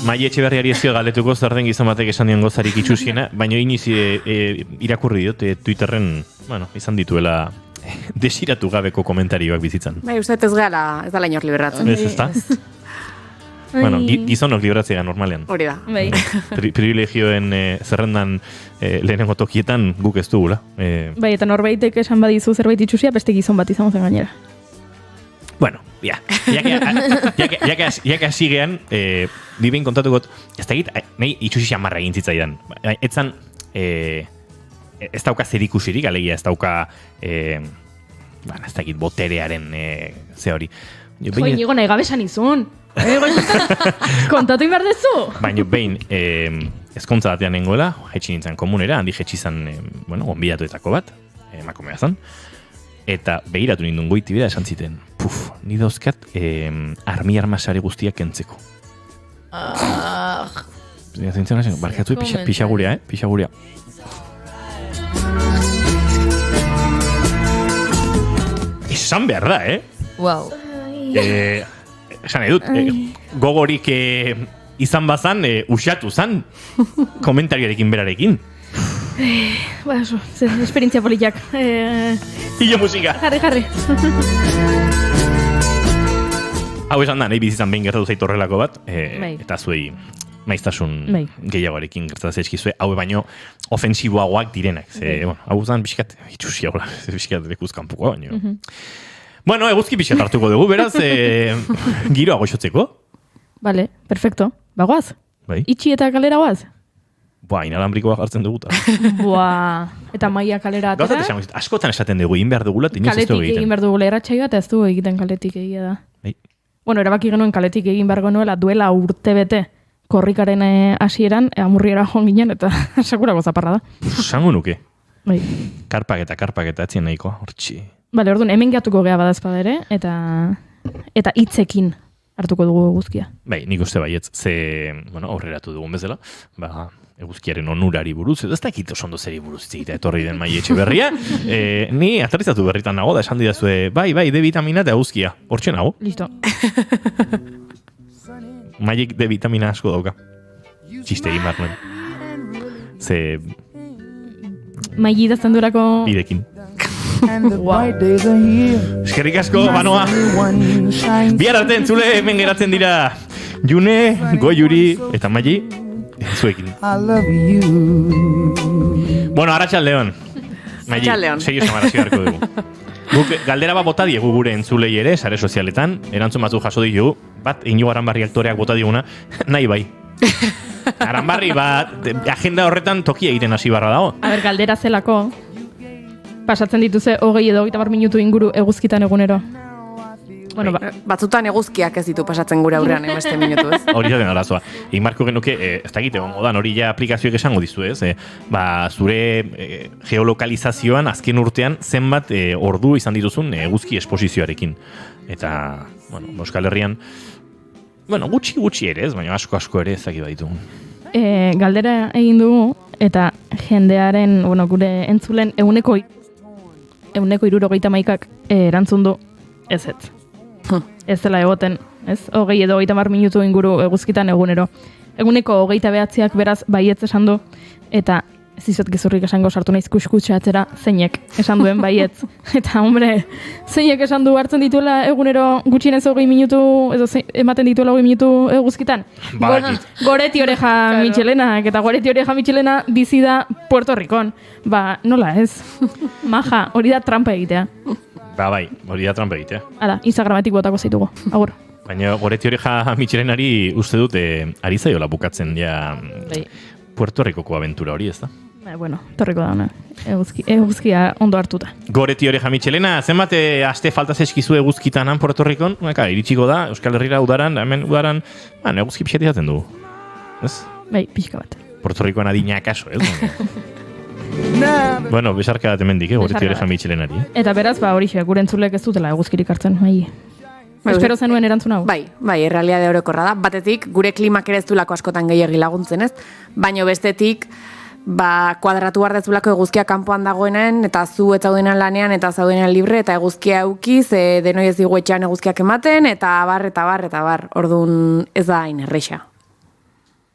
Mai Etxeberriari ez dio galdetuko zer den gizon batek esan dion gozarik itxusiena, baina iniz irakurri diot Twitterren, bueno, izan dituela desiratu gabeko komentarioak bizitzan. Bai, uste ez dela inor liberatzen. Ez da? Bueno, gizonok liberatzea normalean. Hori da. Bai. Privilegioen zerrendan lehenengo tokietan guk ez dugula. Bai, eta norbaitek esan badizu zerbait itxusia, beste gizon bat izango zen gainera. Bueno, ya que asigean, bibein kontatuko, ez da egit, nahi itxusi xamarra egin zitzaidan. Etzan, ez dauka zerikusirik, alegia ez dauka, ez da egit, boterearen ze hori. Jo, inigo nahi gabesan izun. Kontatu inbar dezu? Baina behin, ezkontza batean nengoela, jetxi nintzen komunera, handi jetxi zan, onbidatuetako bat, emakumea zan, eta behiratu nindun goiti bera esan ziten, ni dauzkat armi-armasare guztiak kentzeko. Barkatu pixagurea, pixagurea. Esan behar da, Wow. Esan edut, gogorik izan bazan, usatu zan, komentarioarekin berarekin. Oso, esperientzia politak. Hilo musika. Jarri. Hau esan da, nahi bizizan behin gertatu zait horrelako bat, eta zuei maiztasun gehiagoarekin gertatzen zaizkizue, hau baino ofensiboagoak direnak. Hau zan pixkat, itxusiagola, pixkat lekuzkanpuko, baino. Bueno, eguzki pixkat hartuko dugu, beraz, giroa goxotzeko. Vale, perfecto. Bagoaz? Bai. Itxi eta kalera goaz? Inalambrikoa jartzen dugu. Eta maia kalera atera? Gauzat esan, askotan esaten dugu, egin behar dugula, tinez ez dugu egiten. Kaletik egin behar dugula erratxai bat, ez du egiten kaletik egia da. Bai. Bueno, erabaki genuen kaletik egin behar genuela duela urte bete korrikaren hasieran, amurriera joan ginen, eta sakura gozaparra da. Sango nuke. Bai. Karpaketa, etzien nahikoa, hortxi. Bale, orduan, hemen gehatuko gea badazpada ere, eta hitzekin hartuko dugu eguzkia. Bai, nik uste baietz, aurreratu dugun bezala, eguzkiaren onurari buruz, ez dakit oso ondo zeri buruz zita etorri den Mai Etxeberria, ni aterrizatu berritan nago, da esan didazue, bai, D vitamina eta eguzkia, hortxe nago. Listo. Maiek D vitamina asko dauka. Txiste egin behar nuen. Maili idazten durako... Bidekin. Eskerrik asko, banoa. Bihar arte entzule hemen geratzen dira June, Goiuri eta Maili zuekin. Bueno, arratsaldeon. Maili, serio samarazio harko dugu. Guk galdera bat bota diegu gure entzulei ere, sare sozialetan, erantzun batzuk jaso ditugu, bat Inigo Aranbarri aktoreak bota diguna, nahi bai. Aranbarri bat, agenda horretan tokia egiten hasi barra dago. Galdera zelako, pasatzen dituze 20 edo 30 minutu inguru eguzkitan egunero. Bueno, batzutan eguzkiak ez ditu pasatzen gure aurrean, beste minutu, ez? Hori zaten arazoa. Egin marko genuke, ez dakit egon modan, hori ja aplikazioek esango dizu, ez? Zure geolokalizazioan, azken urtean, zenbat ordu izan dituzun eguzki esposizioarekin. Eta, Euskal Herrian, gutxi ere, ez? Baina asko ere ezakit baditu. Galdera egin dugu, eta jendearen, gure entzulen euneko 71ak erantzun du ez. Ez dela egoten, ez? 20 edo 30 minutu inguru eguzkitan egunero. Eguneko 29ak beraz baietz esan du, eta ez izot gezurrik esango sartu naiz kuskutxatzera zeinek esan duen baietz. Eta, hombre, zeinek esan du hartzen dituela egunero gutxienez 20 minutu, edo ematen dituela 20 minutu eguzkitan. Goretti Oreja Michelenak, eta Goretti Oreja Michelena bizi da Puerto Ricon. Nola ez? Maja, hori da trampa egitea. Bai, hori da trampa egitea. Hala, Instagramatik botako zaitugu, agur. Baina Goretti Oreja Michelenari uste dut ari zaiola bukatzen ja Puerto Ricoko aventura hori, ez da? Torriko da, eguzkia ondo hartuta. Goretti Oreja Michelena, zenbat aste falta zeskizu eguzkitanan Puerto Ricon? Iritsiko da, Euskal Herrira udaran, hemen udaran, eguzki pixat izaten dugu. Ez? Bai, pixka bat. Puerto Ricoan adina akaso, ez? Besarka bat emendik, Goretti Oreja Michelenari. Eta beraz, hori gure entzulek ez dutela eguzkirik hartzen, Espero zenuen erantzun hau? Bai, errealitate orokorra da. Batetik, gure klimak ere ez duelako askotan gehiagi laguntzen, ez? Baina bestetik, kuadratu behar dezulako eguzkia kanpoan dagoenen, eta zu ez zaudenan lanean, eta zaudenan libre, eta eguzkia eukiz, denoi ez digu etxean eguzkiak ematen, eta bar. Orduan ez da hain erreixa.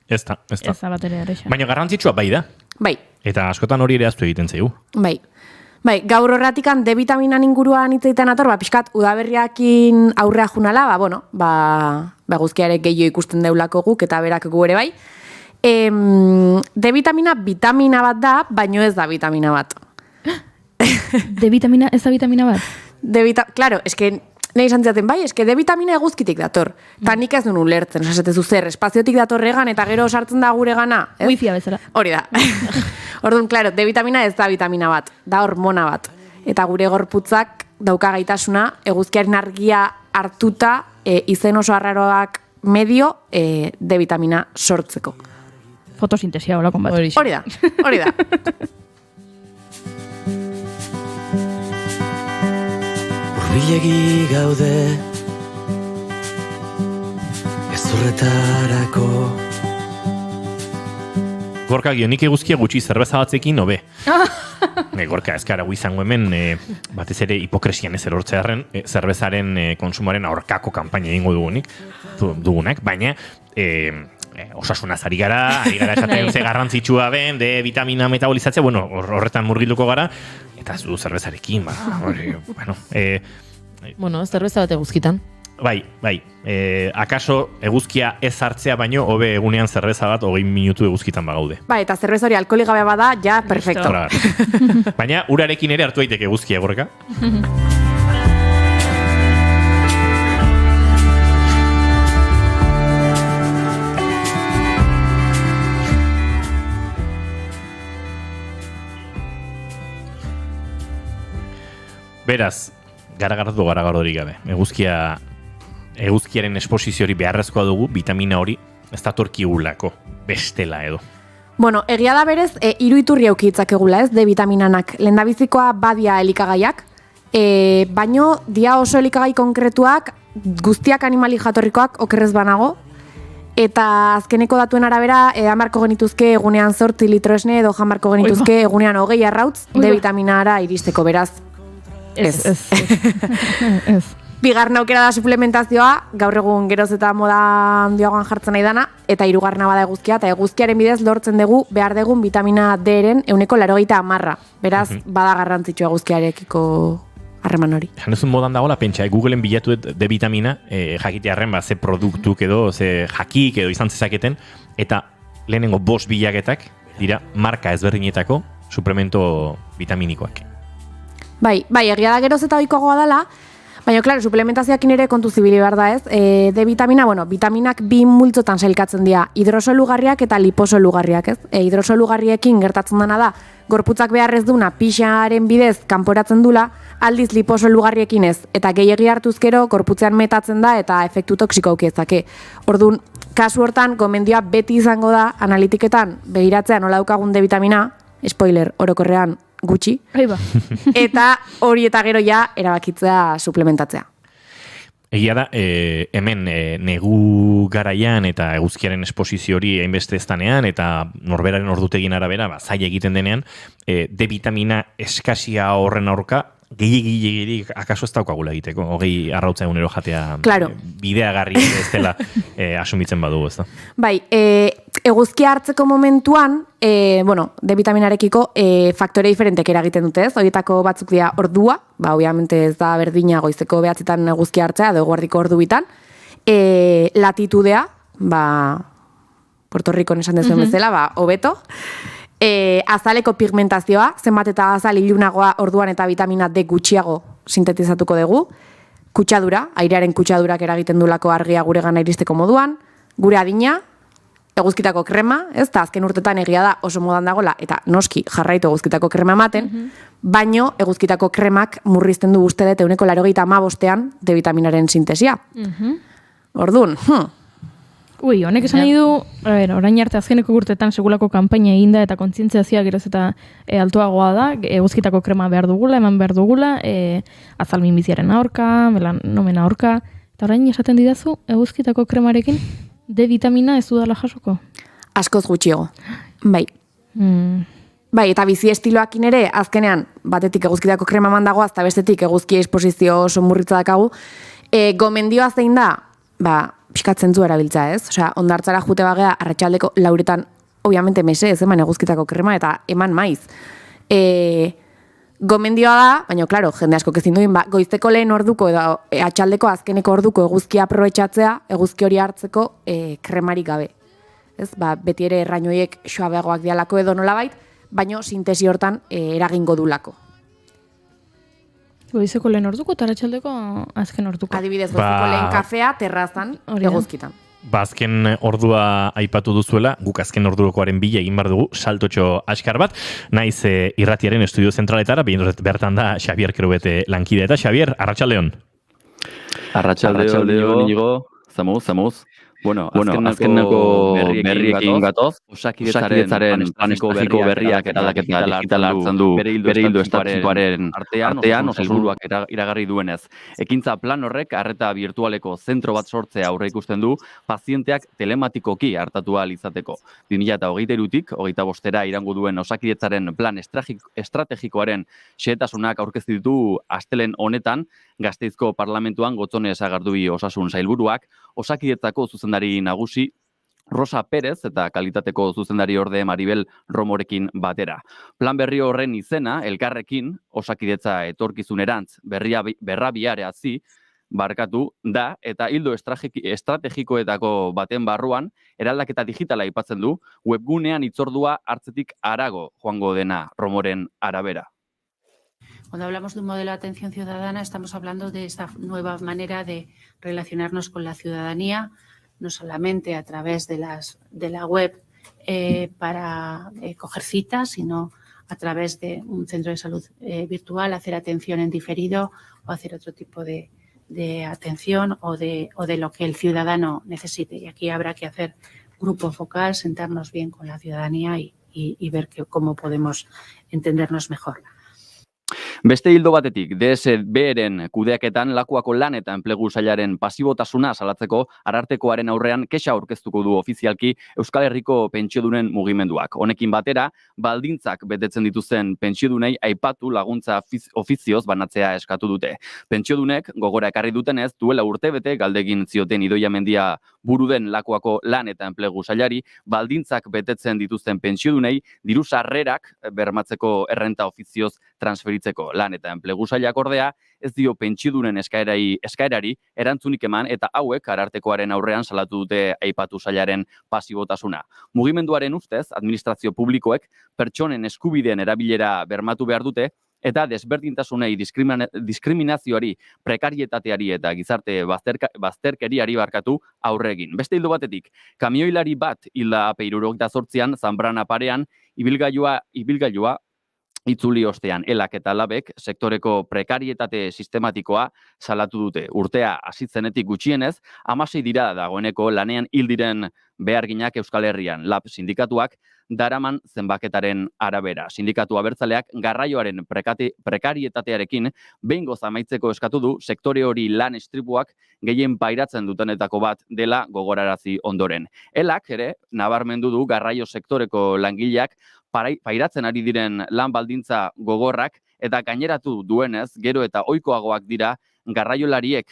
Ez da. Ez da bat ere erreixa. Baina garrantzitsua bai da. Bai. Eta askotan hori ere aztu egiten zaigu. Bai, gaur horratikan D vitaminan inguruan hitz egiten ator, pixkat udaberriakin aurrea junala, eguzkiarek gehiago ikusten deulako guk, eta berak gu ere bai. D vitamina bat da, baino ez da vitamina bat. D vitamina ez da vitamina bat? Claro, eske nahi esan ziaten, eske D vitamina eguzkitik dator. Ta nik ez duen ulertzen, esatezu zer, espaziotik datorregan eta gero sartzen da gure gana. Wifia bezala. Hori da. Orduan, claro, D vitamina ez da vitamina bat, da hormona bat. Eta gure gorputzak dauka gaitasuna eguzkiaren argia hartuta izen oso arraroak medio D-vitamina sortzeko. Fotosintesia holakon bat. Hori da. Urbilegi gaude ez horretarako. Gorka, nik eguzkia gutxi zerbeza batzekin, hobe. Gorka, ez gara izango hemen, batez ere hipokresian ez erortzearen, zerbezaren konsumoaren aurkako kanpaina egingo dugunak, baina osasunaz ari gara esaten ze garrantzitsua ben, D-vitamina metabolizatzea, bueno, horretan murgilduko gara, eta zu zerbezarekin, Bueno, zerbeza bat eguzkitan. Bai, akaso eguzkia ez hartzea baino, hobe egunean zerbeza bat 20 minutu eguzkitan bagaude. Bai, eta zerbeza hori alkoholik gabe bada, ja, perfecto. Baina, urarekin ere hartu daiteke eguzkia, Gorka. Beraz, garagardorik gabe. Eguzkiaren esposiziori beharrezkoa dugu, vitamina hori, ez datorkigulako, bestela edo. Bueno, egia da berez, 3 iturri aukitzak egula, ez, D-vitaminanak. Lehendabizikoa badia elikagaiak, baino dia oso elikagai konkretuak, guztiak animali jatorrikoak, okerrez banago, eta azkeneko datuen arabera, jamarko genituzke egunean 8 litro esne, edo jamarko genituzke egunean 20 arrautz, D-vitaminara iristeko, beraz. Ez. Bigarren aukera da suplementazioa, gaur egun geroz eta moda handiagoan jartzen nahi dana, eta 3. bada eguzkia, eta eguzkiaren bidez lortzen dugu behar dugun vitamina D-ren 80%. Beraz, bada garrantzitsua eguzkiarekiko harreman hori. Janezun modan dagoela, pentsa, Googleen bilatu D-vitamina, jakitearren, ze produktuk edo, ze jakik edo izan zezaketen, eta lehenengo 5 bilaketak dira marka ezberdinetako suplemento vitaminikoak. Bai, egia da geroz eta ohikoagoa dela, baina, klaro, suplementazioakin ere kontu zibili behar da, ez? D-vitamina, vitaminak 2 multzotan sailkatzen dira, hidrosolugarriak eta liposolugarriak, ez? Hidrosolugarriekin gertatzen dena da, gorputzak beharrez duna pixaren bidez kanporatzen dula, aldiz liposolugarriekin ez, eta gehiegi hartuzkero gorputzean metatzen da eta efektu toksiko aukiezake. Orduan, kasu hortan, gomendioa beti izango da, analitiketan, begiratzea nola daukagun D-vitamina, spoiler, orokorrean, gutxi, eta hori eta gero ja erabakitzea suplementatzea. Egia da, hemen negu garaian eta eguzkiaren esposizio hori hainbeste ez danean, eta norberaren ordutegin arabera, zaila egiten denean, D-vitamina eskasia horren aurka, gehiagirik akaso ez daukagula egiteko, 20 arrautza egunero jatea bideagarri ez dela asumitzen badugu, ez da? Bai, eguzkia hartzeko momentuan, D-vitaminarekiko faktore diferentek eragiten dute, ez? Horietako batzuk dira ordua, obviamente ez da berdina goizeko 9 eguzkia hartzea, edo eguerdiko ordu bitan, latitudea, Puerto Ricon esan dezuen bezala, hobeto, azaleko pigmentazioa, zenbat eta azal ilunagoa orduan eta vitamina D gutxiago sintetizatuko dugu, kutsadura, airearen kutsadurak eragiten dulako argia guregana iristeko moduan, gure adina, eguzkitako krema, ez da azken urtetan egia da oso modan dagoela, eta noski jarraitu eguzkitako krema ematen, baino eguzkitako kremak murrizten du uste dut 95%an D-vitaminaren sintesia. Orduan, honek esan nahi du, orain arte azkeneko urtetan segulako kanpaina eginda eta kontzientziazioa geroz eta altuagoa da, eguzkitako krema behar dugula, eman behar dugula, azal minbiziaren aurka, melanomen aurka, eta orain esaten didazu, eguzkitako kremarekin D-vitamina ez dudala jasoko? Askoz gutxiago, bai. Bai, eta bizi estiloakin ere, azkenean, batetik eguzkitako krema mandagoa, eta bestetik eguzki esposizio oso murritza dakagu, gomendioa zein da, pixkatzen zu erabiltza, ez? Osea, ondartzara jute bagea, arratsaldeko 4 obviamente mese ez eman eguzkitako krema eta eman maiz. Gomendioa da, baina, klaro, jende asko kezin duin, goizteko lehen orduko edo atxaldeko azkeneko orduko eguzkia aprobetxatzea, eguzki hori hartzeko kremarik gabe. Ez? Beti ere errainoiek suabeagoak dialako edo nolabait, baina sintesi hortan eragingo dulako. Goizeko lehen orduko eta atxaldeko azken orduko. Adibidez, goizeko lehen kafea terrazan eguzkitan. Azken ordua aipatu duzuela, guk azken ordukoaren bila egin bar dugu, saltotxo askar bat, naiz irratiaren estudio zentraletara, bertan da Xabier Kerubete lankide. Eta Xabier, arratsaldeon. Arratsaldeon. Bai, arratsaldeon. Bueno, Xabier, Arratsalde Inigo, zamuz. Bueno, azkeneko berriekin gatoz, Osakidetzaren plan estrategiko berriak aldaketa digitala hartzen du bere hildo estatistikoaren artean, Osasunburuak iragarri duenez. Ekintza plan horrek arreta virtualeko zentro bat sortzea aurreikusten du pazienteak telematikoki hartatu ahal izateko. 2023tik 25 irango duen Osakidetzaren plan estrategikoaren xehetasunak aurkeztu ditu astelehen honetan, Gasteizko Parlamentuan Gotzone Sagardui Osasun Sailburuak, Osakidetzako zuzendari nagusi Rosa Pérez eta kalitateko zuzendari orde Maribel Romorekin batera. Plan berri horren izena, elkarrekin, Osakidetza etorkizunerantz berrabiareazi, barkatu da, eta hildo estrategikoetako baten barruan, eraldaketa digitala aipatzen du, webgunean hitzordua hartzetik harago joango dena Romoren arabera. Cuando hablamos de un modelo de atención ciudadana, estamos hablando de esta nueva manera de relacionarnos con la ciudadanía, no solamente a través de la web para coger citas, sino a través de un centro de salud virtual, hacer atención en diferido o hacer otro tipo de atención o de lo que el ciudadano necesite. Y aquí habrá que hacer grupo focal, sentarnos bien con la ciudadanía y ver cómo podemos entendernos mejor. Beste hildo batetik, DSB-ren kudeaketan lakuako lan eta enplegu sailaren pasibotasuna salatzeko arartekoaren aurrean kexa aurkeztuko du ofizialki Euskal Herriko pentsiodunen mugimenduak. Honekin batera, baldintzak betetzen dituzten pentsiodunei aipatu laguntza ofizioz banatzea eskatu dute. Pentsiodunek gogora ekarri dutenez, duela urtebete galdegin zioten Idoia Mendia buru den lakuako lan eta enplegu sailari, baldintzak betetzen dituzten pentsiodunei diru sarrerak bermatzeko errenta ofizioz transferitzeko. Lan eta enplegu sailak ordea, ez dio pentsiodunen eskaerari erantzunik eman eta hauek arartekoaren aurrean salatu dute aipatu sailaren pasibotasuna. Mugimenduaren ustez, administrazio publikoek pertsonen eskubideen erabilera bermatu behar dute eta desberdintasunei, diskriminazioari, prekarietateari eta gizarte bazterkeriari barkatu aurre egin. Beste hildo batetik, kamioilari bat hilda AP 78an Zanbrana parean ibilgailua itzuli ostean, elak eta labek sektoreko prekarietate sistematikoa salatu dute. Urtea hasitzenetik gutxienez, 16 dira dagoeneko lanean hil diren beharginak Euskal Herrian. Lab sindikatuak daraman zenbaketaren arabera. Sindikatu abertzaleak garraioaren prekarietatearekin behingoz amaitzeko eskatu du sektore hori lan istripuak gehien pairatzen dutenetako bat dela gogorarazi ondoren. Elak ere nabarmendu du garraio sektoreko langileak pairatzen ari diren lan baldintza gogorrak eta gaineratu duenez, gero eta ohikoagoak dira garraiolariek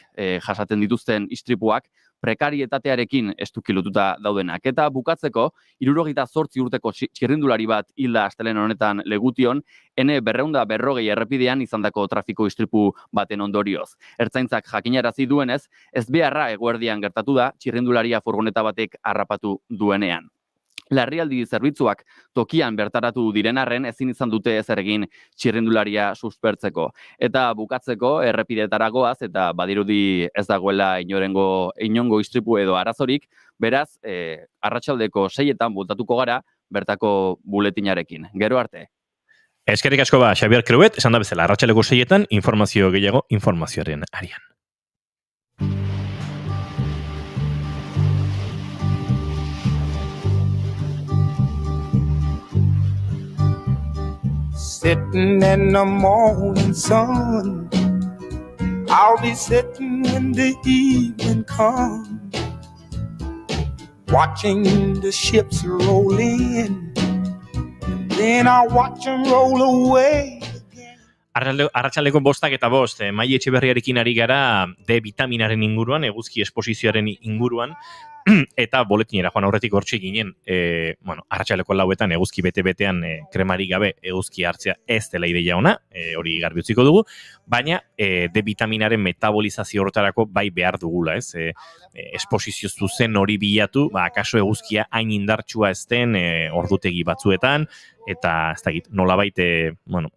jasaten dituzten istripuak prekarietatearekin estukilututa daudenak. Eta bukatzeko, 78 urteko txirrindulari bat hilda astelehen honetan Legution, N240 errepidean izandako trafiko istripu baten ondorioz. Ertzaintzak jakinarazi duenez, ezbeharra eguerdian gertatu da txirrindularia furgoneta batek harrapatu duenean. Larrialdi zerbitzuak tokian bertaratu diren arren ezin izan dute ezer egin txirrindularia suspertzeko. Eta bukatzeko errepideetara goaz eta badirudi ez dagoela inongo istripu edo arazorik, beraz, arratsaldeko 6etan bueltatuko gara bertako buletinarekin. Gero arte. Eskerrik asko Xabier Kreuet, esan da bezala, arratsaldeko 6etan informazio gehiago informazioaren arian. Sitting in the morning sun, I'll be sitting when the evening comes, watching the ships roll in, and then I'll watch them roll away. Arratsaldeko 5:05, Mai Etxeberriarekin ari gara D vitaminaren inguruan, eguzki esposizioaren inguruan, eta boletinera joan aurretik hortxe ginen, arratsaldeko 4etan eguzki bete-betean kremari gabe eguzki hartzea ez dela ideia ona, hori garbi utziko dugu, baina D vitaminaren metabolizazio horretarako bai behar dugula, ez? Esposizio zuzen hori bilatu, akaso eguzkia hain indartsua ez den ordutegi batzuetan, eta ez dakit, nolabait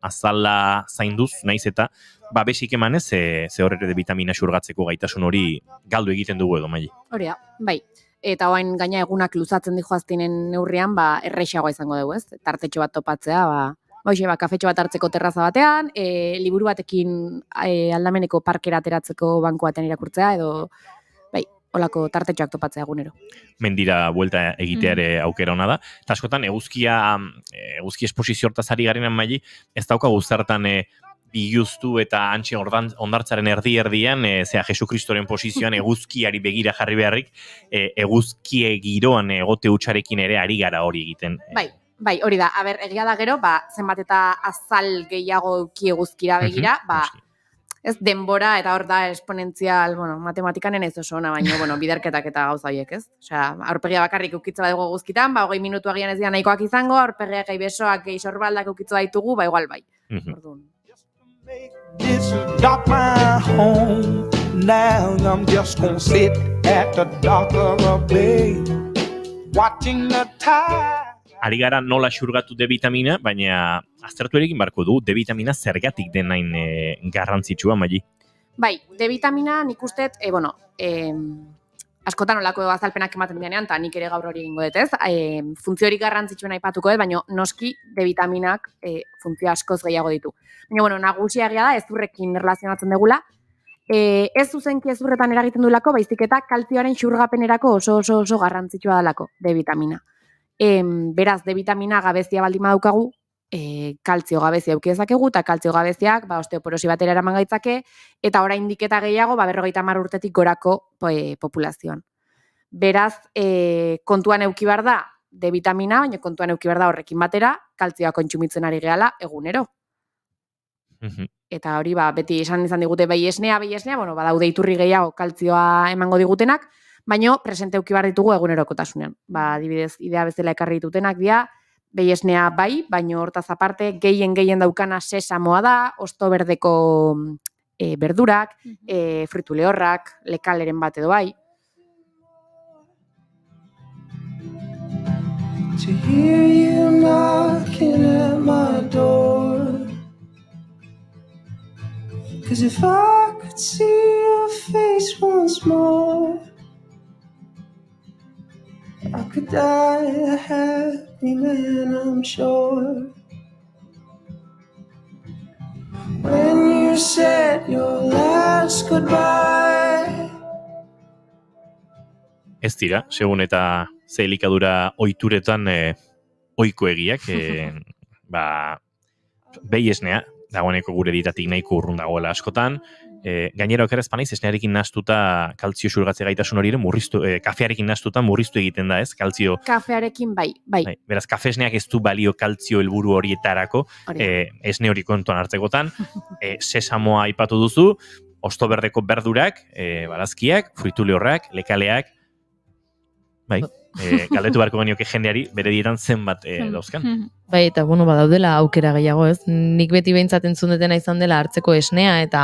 azala zainduz, naiz eta babesik emanez, ze horre de vitamina xurgatzeko gaitasun hori galdu egiten dugu edo, Mai. Hori da, bai. Eta oain gaina egunak luzatzen dijoaztinen neurrian, erreixagoa izango dugu, ez? Tartetxo bat topatzea, Hoxe, kafetxo bat hartzeko terraza batean, liburu batekin aldameneko parkera ateratzeko banku batean irakurtzea, edo olako tartetxoak topatzea egunero. Mendira buelta egiteare aukera ona da. Eta askotan, eguzki esposizio hortaz ari garen maili, ez daukagu zertan biluztu eta antxe ondartzaren erdi-erdian, Jesukristoren posizioan eguzkiari begira jarri beharrik, eguzkie giroan egote hutsarekin ere ari gara hori egiten. Bai, hori da. Aber, egia da gero, zenbat eta azal gehiago euki eguzkira begira, ez denbora, eta hor da esponentzial, matematikanen ez oso ona, baina, biderketak eta gauza horiek, ez? Osea, aurpegia bakarrik eukitza badugu guzkitan, 20 minutu agian ez dira nahikoak izango, aurpegia gehi besoak, gehi sorbaldak eukitza baitugu, igual bai. This dark my home. Now I'm just gonna sit at the dock of a bay, watching the tide. Ari gara nola xurgatu D-vitamina, baina aztertu egin barko du D-vitamina zergatik den hain garrantzitsua, Maili? Bai, D-vitamina nik usteet, askotan olako azalpenak ematen dianean, eta nik ere gaur hori egingo dut, ez? Funtziorik garrantzitsuen aipatuko dut, baina noski D-vitaminak funtzio askoz gehiago ditu. Baina, nagusiagia da, ezurrekin relazionatzen degula, ez zuzenki ezurretan eragiten duelako, baizik eta kaltzioaren xurgapenerako oso garrantzitsua dalako D-vitamina. Beraz, D-vitamina gabezia baldin badaukagu, kaltzio gabezia eduki dezakegu, eta kaltzio gabeziak osteoporosi batera eraman gaitzake, eta oraindik eta gehiago 50 urtetik gorako populazioan. Beraz, kontuan eduki behar da D-vitamina, baina kontuan eduki behar da horrekin batera, kaltzioa kontsumitzen ari gehala egunero. Eta hori, beti izan digute bai esnea, badaude iturri gehiago kaltzioa emango digutenak, baina presente eduki behar ditugu egunerokotasunean. Adibidez, idea bezala ekarri ditutenak dira, behi esnea bai, baina hortaz aparte gehien daukana sesamoa da, hosto berdeko berdurak, fritu lehorrak, lekaleren bat edo bai. To hear you knocking at my door, 'cause if I could see your face once more, I could die a happy man, I'm sure. When you said your last goodbye. Ez dira, segun eta ze elikadura ohituretan ohiko egiak, behi esnea, dagoeneko gure ditatik nahiko urrun dagoela askotan, gainera okerrez panaiz, esnearekin nastuta kaltzio xurgatze gaitasun hori ere murriztu, kafearekin nastuta murriztu egiten da, ez? Kaltzio. Kafearekin bai. Beraz, kafe esneak ez du balio kaltzio helburu horietarako, esne hori kontuan hartzekotan, sesamoa aipatu duzu, hosto berdeko berdurak, barazkiak, fritu lehorrak, lekaleak, galdetu beharko genioke jendeari bere dietan zenbat dauzkan. Bai, eta badaudela aukera gehiago, ez? Nik beti behintzat entzun dutena izan dela hartzeko esnea eta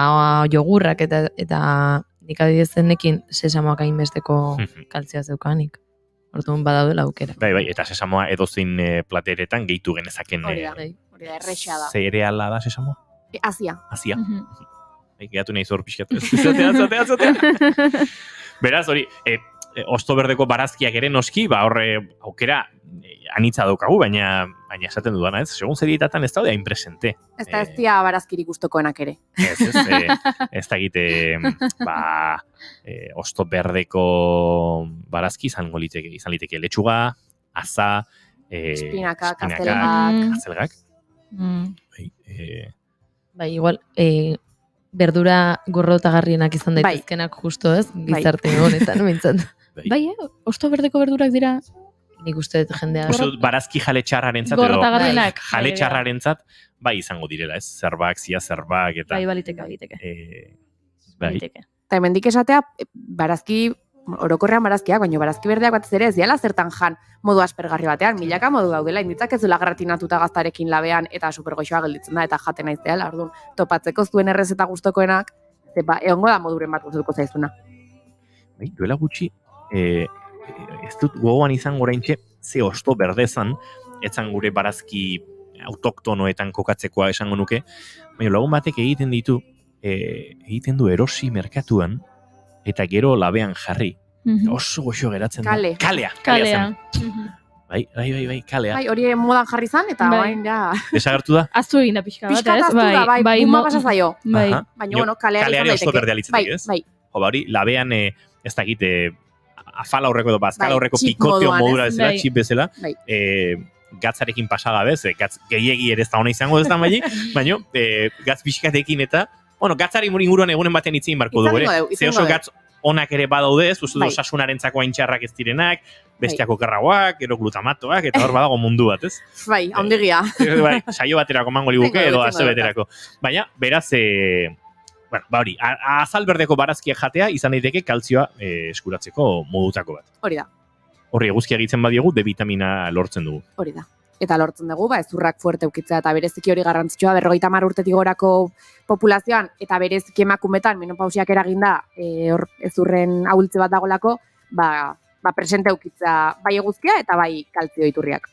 jogurrak eta nik adidezenekin sesamoak hainbesteko kaltzia zeukanik. Orduan badaudela aukera. Bai, eta sesamoa edozein plateretan gehitu genezaken. Hori da, errexea da. Zereala da sesamoa? Azia. Azia. Gehatu nahi zor pixkatu. Zatea. Beraz, hori, hosto berdeko barazkiak ere noski, horre aukera anitza daukagu, baina esaten dudana, ez? Segun zedietatan ez daude hain presente. Ez da ez dira barazkirik gustokoenak ere. Ez da egite, hosto berdeko barazki izan liteke letxuga, aza, espinakak, azelgak. Bai, igual, berdura gorrotagarrienak izan daitezkenak justo, ez? Gizarte honetan, mintzat. Bai, hosto berdeko berdurak dira. Nik uste dut jendea. Barazki jale txarrarentzat, jale txarrarentzat, bai izango direla, ez? Zerbak, zia zerbak, eta... Bai, baliteke. Eta hemendik esatea, barazki, orokorrean barazkiak, baina barazki berdeak batez ere ez diala zertan jan modu aspergarri batean, milaka modu daudela, inditzak ez duela gratinatuta gaztarekin labean, eta supergoixoa gelditzen da, eta jaten aizeala, orduan, topatzeko zuen errezeta gustokoenak, egongo da moduren bat gustatuko zaizuna. Bai, duela gutxi, ez dut gogoan izan goraintxe, ze hosto berdezan, etzan gure barazki autoktonoetan kokatzekoa esango nuke, baina lagun batek egiten du erosi merkatuan, eta gero labean jarri. Oso goxo geratzen da. Kalea. Bai, kalea. Bai, hori modan jarri zan, eta orain ja... Desagertu da? Aztu egin da pixka bat, ez? Pixka aztu da, bai, buma pasa zaio. Bai. Baina, bueno, kalea izan Kaleari oso daiteke. berdea litzetik, ez? Bai. Jo, hori, labean, ez dakit, afala horreko edo bazkala Bai, horreko chip pikoteo moduan, modura ez? bezala, Bai. chip bezala, Bai. gatzarekin pasagabez, gatz gehiegi ere ez da ona izango ez da baina gatz pixkatekin eta, bueno, gatzari inguruan egunen baten itzein barko du, ere? Ze oso gatz onak ere badaude, ez, uste du osasunarentzako haintxarrak ez direnak, bestiako kerragoak, gero glutamatoak, eta hor badago mundu bat, ez? Bai, handigia. Bai, saio baterako mango liguke edo aste beterako. Baina, beraz, bueno, hori, azal berdeko barazkiak jatea izan daiteke kaltzioa eskuratzeko modutako bat. Hori da. Horri eguzkia egitzen badiegu, D vitamina lortzen dugu. Hori da. Eta lortzen dugu, ezurrak fuerte ukitzea, eta bereziki hori garrantzitsua 50 urtetik gorako populazioan, eta bereziki emakumetan menopausiak eraginda, hor ezurren ahultze bat dagolako, presente ukitzea bai eguzkia eta bai kaltzio iturriak.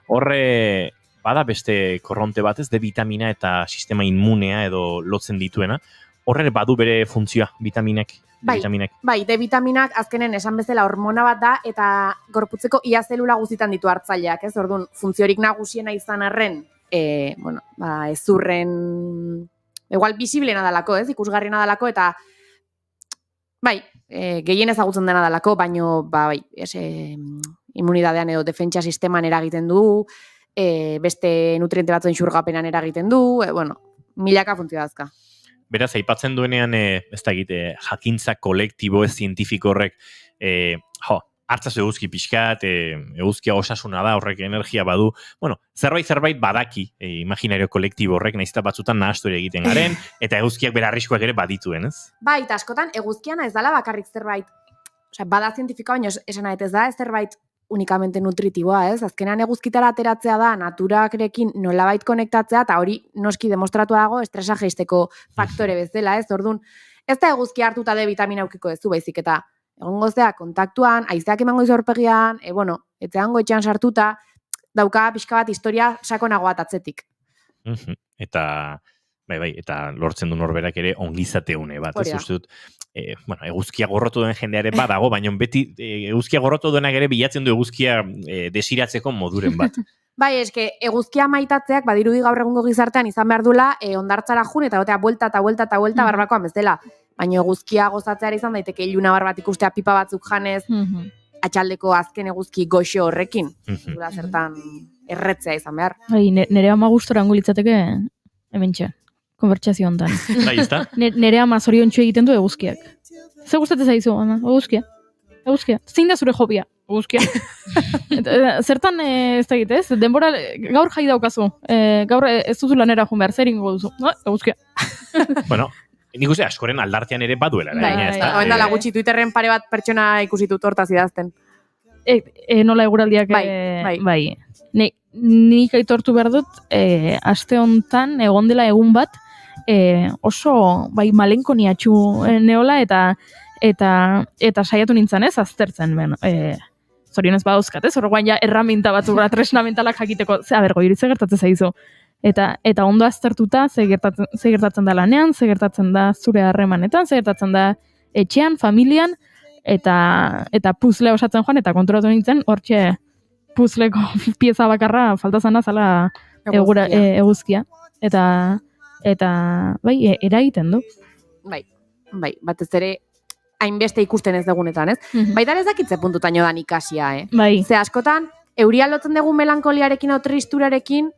Horre, bada beste korronte bat ez, D vitamina eta sistema immunea edo lotzen dituena, horre badu bere funtzioa, vitaminek. Bai, D vitaminak azkenen esan bezala hormona bat da, eta gorputzeko ia zelula guztitan ditu hartzaileak, ez? Orduan, funtziorik nagusiena izan arren, ezurren, igual bisiblena dalako, ez? Ikusgarriena dalako, eta bai, gehien ezagutzen dena dalako, baino, bai, immunidadean edo defentsa sisteman eragiten du, beste nutriente batzuen xurgapenan eragiten du, bueno, milaka funtzio dazka. Beraz, aipatzen duenean, ez da egite, jakintza kolektibo ez zientifiko horrek, hartzaz eguzki pixkat, eguzkia osasuna da, horrek energia badu, bueno, zerbait badaki imaginario kolektibo horrek, nahiz eta batzutan nahastu ere egiten garen, eta eguzkiak bere arriskoak ere badituen, ez? Bai, eta askotan, eguzkiana ez dala bakarrik zerbait, bada zientifikoa, baina esan ez da, ez zerbait unikamente nutritiboa, ez? Azkenean eguzkitara ateratzea da, naturarekin nolabait konektatzea, eta hori noski demostratu dago estresa jeisteko faktore bezala, ez? Orduan, ez da eguzkia hartuta D vitamina aukiko ez du, baizik eta egongo zea kontaktuan, haizeak emango izorpegian, etzeango etxean sartuta, dauka pixka bat historia sakonago bat atzetik. Eta, bai, eta lortzen du norberak ere ongizateune bat, ez uste dut, eguzkia gorrotu duen jendeare badago, baina beti eguzkia gorrotu duenak ere bilatzen du eguzkia desiratzeko moduren bat. Bai, eske, eguzkia maitatzeak badirudi gaur egungo gizartean izan behar dula, ondartzara jun eta gotea buelta barbakoan bezala. Baina eguzkia gozatzeara izan daiteke iluna barbat ikustea pipa batzuk janez, atxaldeko azken eguzki goxo horrekin. Zura zertan erretzea izan behar. Bai, nire ama gustora hango litzateke hementxe, konbertsazio hontan. Bai, ez da? Nire ama zoriontxu egiten du eguzkiak. Ze gustatzen zaizu, ama? Eguzkia. Zein da zure hobia? Eguzkia. Zertan ez da egite, ez? Denbora, gaur jai daukazu. Gaur ez duzu lanera jun behar, zer ingo duzu? Eguzkia. Bueno, nik uste askoren aldartean ere baduela. Hoen dala gutxi Twitterren pare bat pertsona ikusitut hortaz idazten. Nola eguraldiak, bai. Nik aitortu behar dut, aste hontan egon dela egun bat, oso bai malenkoniatxu neola eta saiatu nintzen ez, aztertzen. Zorionez badauzkat, ez? Horregoan ja erraminta batzuk, tresna mentalak jakiteko, bergoiri ze gertatzen zaizu. Eta ondo aztertuta, ze gertatzen da lanean, ze gertatzen da zure harremanetan, ze gertatzen da etxean, familian, eta puzle osatzen joan, eta konturatu nintzen, hortxe puzleko pieza bakarra faltazana zala eguzkia. Eta bai, eragiten du. Bai, batez ere, hainbeste ikusten ez dugunetan, ez? Baita ez dakitze puntutaino dan ikasia, Bai. Ze askotan, euria lotzen dugu melankoliarekin o tristurarekin,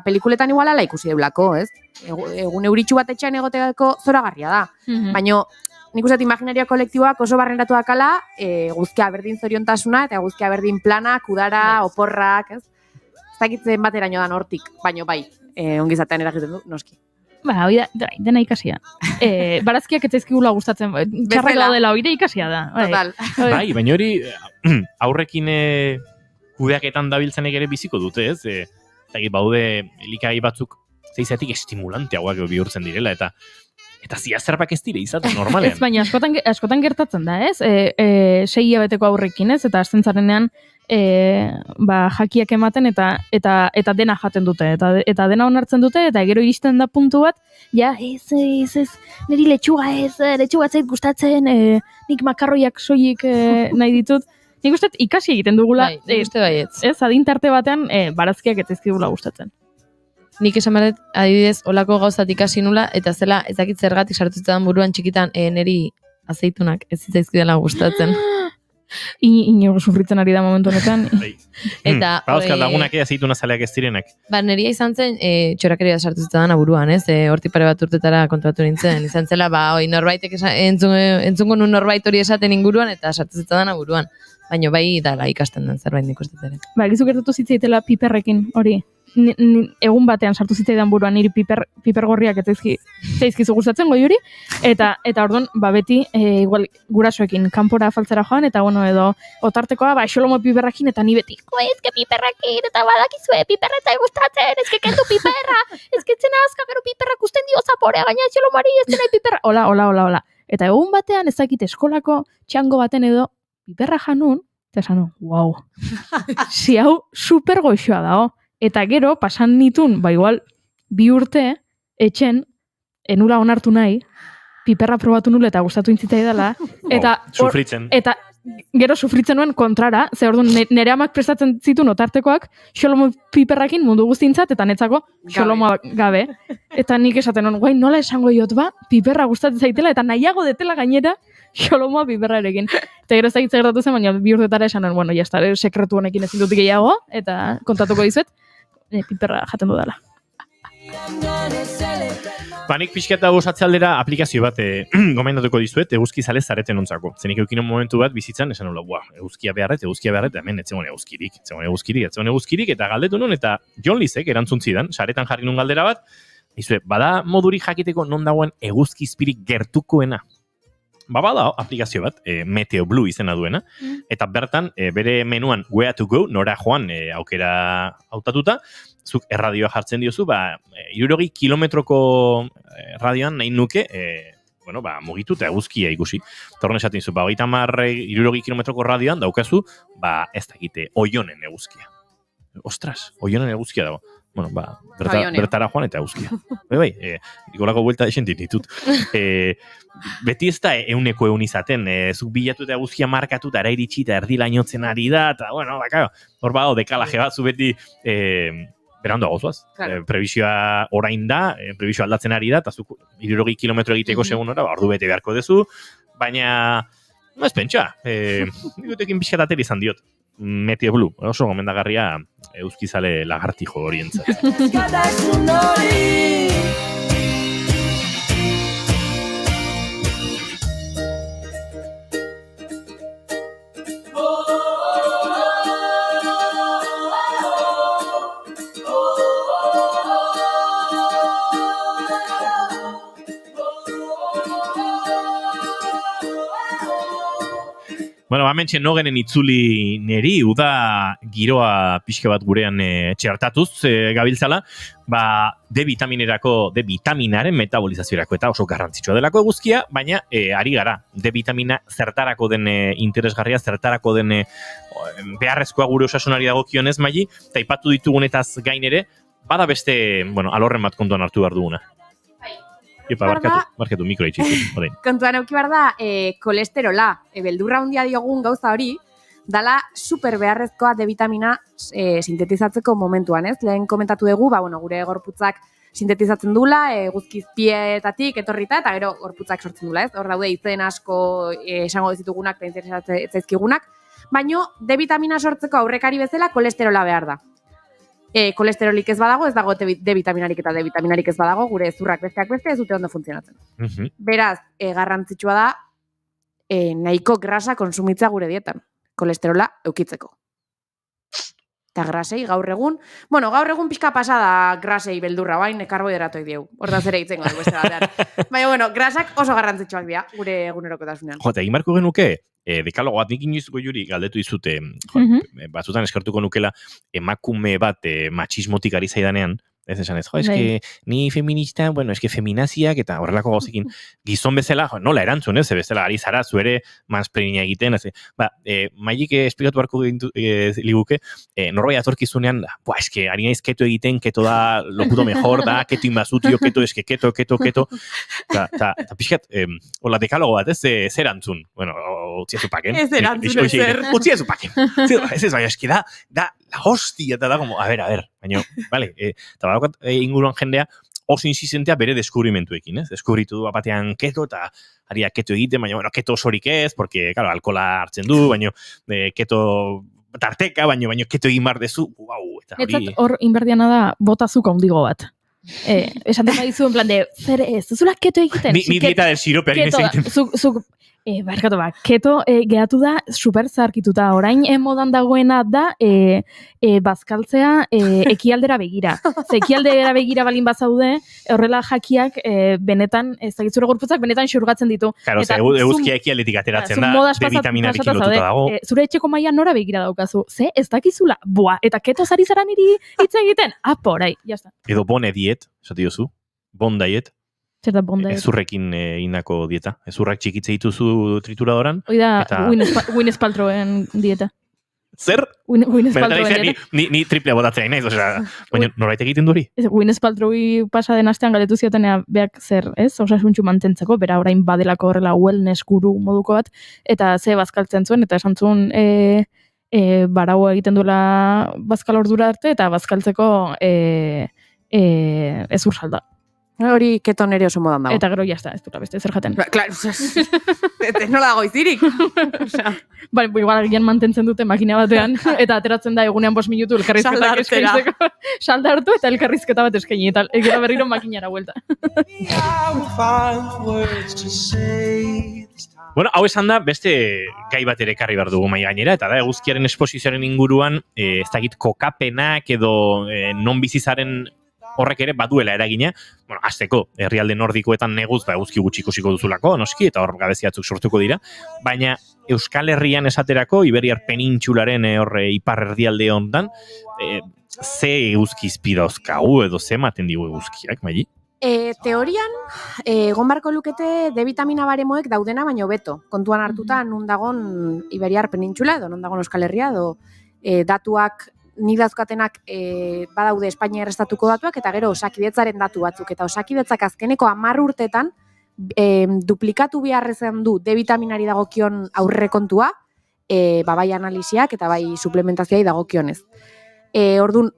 pelikuletan igualala ikusi deulako, ez? Egun euritxu bat etxean egoteko zoragarria da. Baina, nik uste imaginario kolektiboak oso barrenatu dakala, guzkia berdin zoriontasuna, eta guzkia berdin planak, udara, oporrak, ez? Ez dakitzen bateraino dan hortik, baina bai, ongizatean eragiten du, noski. Ba, hori da, dena ikasia. Barazkiak etzaizkigula gustatzen, txarrak daudela, hori da ikasia da. Bai, baina hori aurrekin kudeaketan dabiltzenek ere biziko dute, ez? Eta baude elikagai batzuk zeizatik estimulanteagoak bihurtzen direla, eta ziazterbak ez dire izaten normalean. Ez, baina askotan gertatzen da, ez? 6 hilabeteko aurrekin, ez? Eta hasten zarenean jakiak ematen eta dena jaten dute, eta dena onartzen dute, eta gero iristen da puntu bat, ez, niri letxuga zait gustatzen, nik makarroiak soilik nahi ditut, Nik uste ikasi egiten dugula, uste baietz. Ez, adintarte batean barazkiak ez zaizkigula gustatzen. Nik esan behar adibidez, olako gauzat ikasi nula, eta zela ezakit zergatik sartu zitzaidan buruan txikitan neri azeitunak ez zitzaizkidala gustatzen. Inigo sufritzen ari da momentu honetan. Eta Euskal lagunak azeituna zaleak ez direnak. Neria izan zen txorakeria sartu zitzaidan buruan, ez? Hortik pare bat urtetara kontratu nintzen. Izan zela, norbaitek entzungo nun norbait hori esaten inguruan, eta sartu zitzaidan buruan. Baina bai dala ikasten den zerbait nik uste ere. Gizu gertatu zitzaitela piperrekin hori. Egun batean sartu zitzaidan buruan niri piper gorriak ez zaizkizu gustatzen goi hori, eta orduan, beti igual gurasoekin kanpora afaltzera joan, eta edo otartekoa, xolomo piperrakin, eta ni beti, ezke piperrakin, eta badakizue, piperra eta gustatzen, ezke kendu piperra, ezke zen azka gero piperrak usten dio zaporea, gaina xolomari ez zenai piperra, hola. Eta egun batean, ezakit eskolako txango baten edo, piperra janun, eta esan, wow, si hau super goxoa dao. Eta gero, pasan nitun, igual, 2 urte, etxen, enula onartu nahi, piperra probatu nula eta gustatu intzitai dela, eta sufritzen. Eta gero sufritzen nuen kontrara, ze orduan nere amak prestatzen zituen otartekoak, xolomo piperrakin mundu guztintzat, eta netzako xolomo gabe. Eta nik esaten nuen, guai, nola esango jot piperra gustatzen zaitela, eta nahiago detela gainera, xolomoa piperrarekin. Eta gero ez dakit gertatu zen, baina 2 urtetara esan nuen, bueno, jazta, sekretu honekin ezin dut gehiago, eta kontatuko dizuet, piperra jaten dudala. Nik pixka eta bosatzaldera aplikazio bat gomendatuko dizuet, eguzki zale zareten ontzako. Zenik eukinen momentu bat bizitzan, esan nola, eguzkia beharret, hemen etzegon eguzkirik, eta galdetu nun, eta John Lizek erantzun zidan, saretan jarri nun galdera bat, bada modurik jakiteko non dagoen eguzkizpirik gertukoena. Bada aplikazio bat, Meteo Blue izena duena, eta bertan, bere menuan where to go, nora joan aukera hautatuta, zuk erradioa jartzen diozu, 60 kilometroko radioan nahi nuke, mugitu eta eguzkia ikusi. Torren esaten zu, 60 kilometroko radioan daukazu, ez dakite, oionen eguzkia. Ostras, oionen eguzkia dago. Bertara joan eta eguzkia. Nikolako buelta esentit ditut. Beti ez da euneko izaten, zuk bilatu eta eguzkia markatu eta iritsi eta erdila inotzen ari da, eta hor dekalaje bat, zu beti berando gozoaz. Prebisioa orain da, prebisioa aldatzen ari da, eta zuk 60 kilometro egiteko segun ordu bete beharko dezu, baina ez pentsa, nikotekin pixkatateri izan diot. Meteo Blue, oso gomendagarria euskizale lagartijo horientzat. Hementxe nogenen itzuli neri, uda giroa pixka bat gurean txertatuz gabiltzala, D-vitaminaren metabolizaziorako eta oso garrantzitsua delako eguzkia, baina ari gara, D-vitamina zertarako den interesgarria, zertarako den beharrezkoa gure osasunari dagokionez maili, eta ipatu ditugunetaz gain ere, bada beste, alorren bat kontuan hartu behar duguna. Barkatu mikro itxitu. Kontuan auki behar da, kolesterola, beldurra hundia diogun gauza hori, dala super beharrezkoa D-vitamina sintetizatzeko momentuan, ez? Lehen komentatu dugu, gure gorputzak sintetizatzen dula, guzkizpietatik etorrita, eta gero gorputzak sortzen dula, ez? Hor daude izen asko esango dizitugunak eta interesatzezkigunak, baino D-vitamina sortzeko aurrekari bezala kolesterola behar da. Kolesterolik ez badago, ez dago D-vitaminarik eta D-vitaminarik ez badago, gure zurrak besteak beste ez dute ondo funtzionatzen. Beraz, garrantzitsua da, nahiko grasa konsumitza gure dietan, kolesterola eukitzeko. Eta grasei gaur egun pixka pasada grasei beldurra, bain karbohidratoik diegu, hortaz ere itzengo dugu beste batean. Baina, grasak oso garrantzitsuak dira, gure egunerokotasunean. Eta egin barko genuke, dekalogo bat nik inoizko juri galdetu dizute, batzutan eskartuko nukela emakume bat machismotik ari zaidanean, Ez esan ez, eske ni feminista, bueno, eske feminaziak eta horrelako gauzekin gizon bezala, nola erantzun, ez, bezala ari zara, zu ere mansplaininga egiten, ez, Maik esplikatu beharko liguke, norbait atorkizunean, eske, ari naiz keto egiten, keto da, lo puto mejor, da, keto inbazutio, keto, eske, keto, eta pixkat, hola dekalogo bat, ez, zer antzun, bueno, utziazu paken. Ez erantzun, zer. Utziazu paken. Ez, baina, eski da, la hostia, eta da, como, a ver, baina, vale, eta badaukat inguruan jendea, oso insistentea bere deskubrimentuekin, ez? Deskubritu du batean keto, eta haria keto egiten, baina, bueno, keto osorik ez, porque, claro, alkola hartzen du, baina, keto tarteka, baina keto egin bar dezu, eta hori... Netzat hor inberdiana da, botazuk handigo bat. Esan dut dizu, en plan de, zer ez, duzula keto egiten? Ni dieta del sirope harin ez egiten. Zuk, barkatu keto gehatu da super zarkituta. Orain modan dagoena da bazkaltzea ekialdera begira. Ze ekialdera begira balin bazaude, horrela jakiak benetan, ez dakit zure gorputzak benetan xurgatzen ditu. Claro, ze eguzkia ekialdetik ateratzen da, D-vitamina biki lotuta dago. Zure etxeko maila nora begira daukazu. Ze, ez dakizula, eta keto zari zara niri hitz egiten? Aporai, jazta. Edo bone diet, esati duzu, bon diet. Zer da bon diet? Ezurrekin indako dieta. Ezurrak txikitze dituzu trituradoran. Hoi da, Gwyneth Paltrowen dieta. Zer? Gwyneth Paltrowen dieta. Ni triplea botatzen nahi, baina norbait egiten duri? Gwyneth Paltrowi pasa den astean galetu ziotenea beak zer, ez? Osasuntxu mantentzeko, bera orain badelako horrela wellness guru moduko bat, eta ze bazkaltzen zuen, eta esan zuen baraua egiten duela bazkal ordura arte, eta bazkaltzeko ezur salda. Hori keton ere oso modan dago. Eta gero jazta, ez dura beste zer jaten. Claro, ez nola dago izirik. Igual agian mantentzen dute makina batean, eta ateratzen da egunean 5 minutu elkarrizketa eskaintzeko. Salda hartu eta elkarrizketa bat eskaini, eta gero berriro makinara vuelta. Bueno, hau esan da, beste gai bat ere ekarri behar dugu mai gainera, eta da, eguzkiaren esposizioaren inguruan, ez dakit kokapenak edo non bizizaren horrek ere baduela eragina, bueno, azteko, herrialde nordikoetan neguz, eguzki gutxi ikusiko duzulako, noski, eta hor gabeziatzuk sortuko dira, baina Euskal Herrian esaterako, Iberiar penintxularen horre ipar erdialde hontan, ze eguzki izpidauzkagu edo ze ematen digu eguzkiak, Maili? Teorian, egon barko lukete D-vitamina baremoek daudena baino beto. Kontuan hartuta, nun dagon Iberiar penintxula, edo nun dagon Euskal Herria, edo datuak nik dauzkatenak badaude Espainiar estatuko datuak, eta gero Osakidetzaren datu batzuk. Eta Osakidetzak azkeneko 10 urtetan duplikatu beharrezen du D-vitaminari dagokion aurrekontua, bai analisiak eta bai suplementazioai dagokionez. Orduan,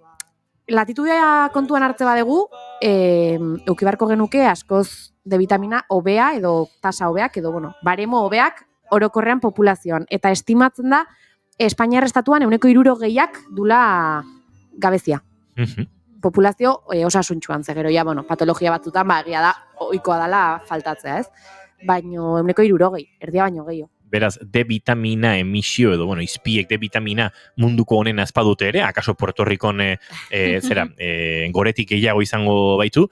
latitudea kontuan hartze badegu, eukibarko genuke askoz D-vitamina hobea edo tasa hobeak, edo baremo hobeak orokorrean populazioan. Eta estimatzen da, Espainiar estatuan 60% dula gabezia. Populazio osasuntxuan, gero ja, patologia batzutan, egia da, ohikoa dela faltatzea, ez? Baino 60%, erdia baino gehiago. Beraz, D-vitamina emisio edo, izpiek D-vitamina munduko honen azpadute ere, akaso Puerto Ricon goretik gehiago izango baitu,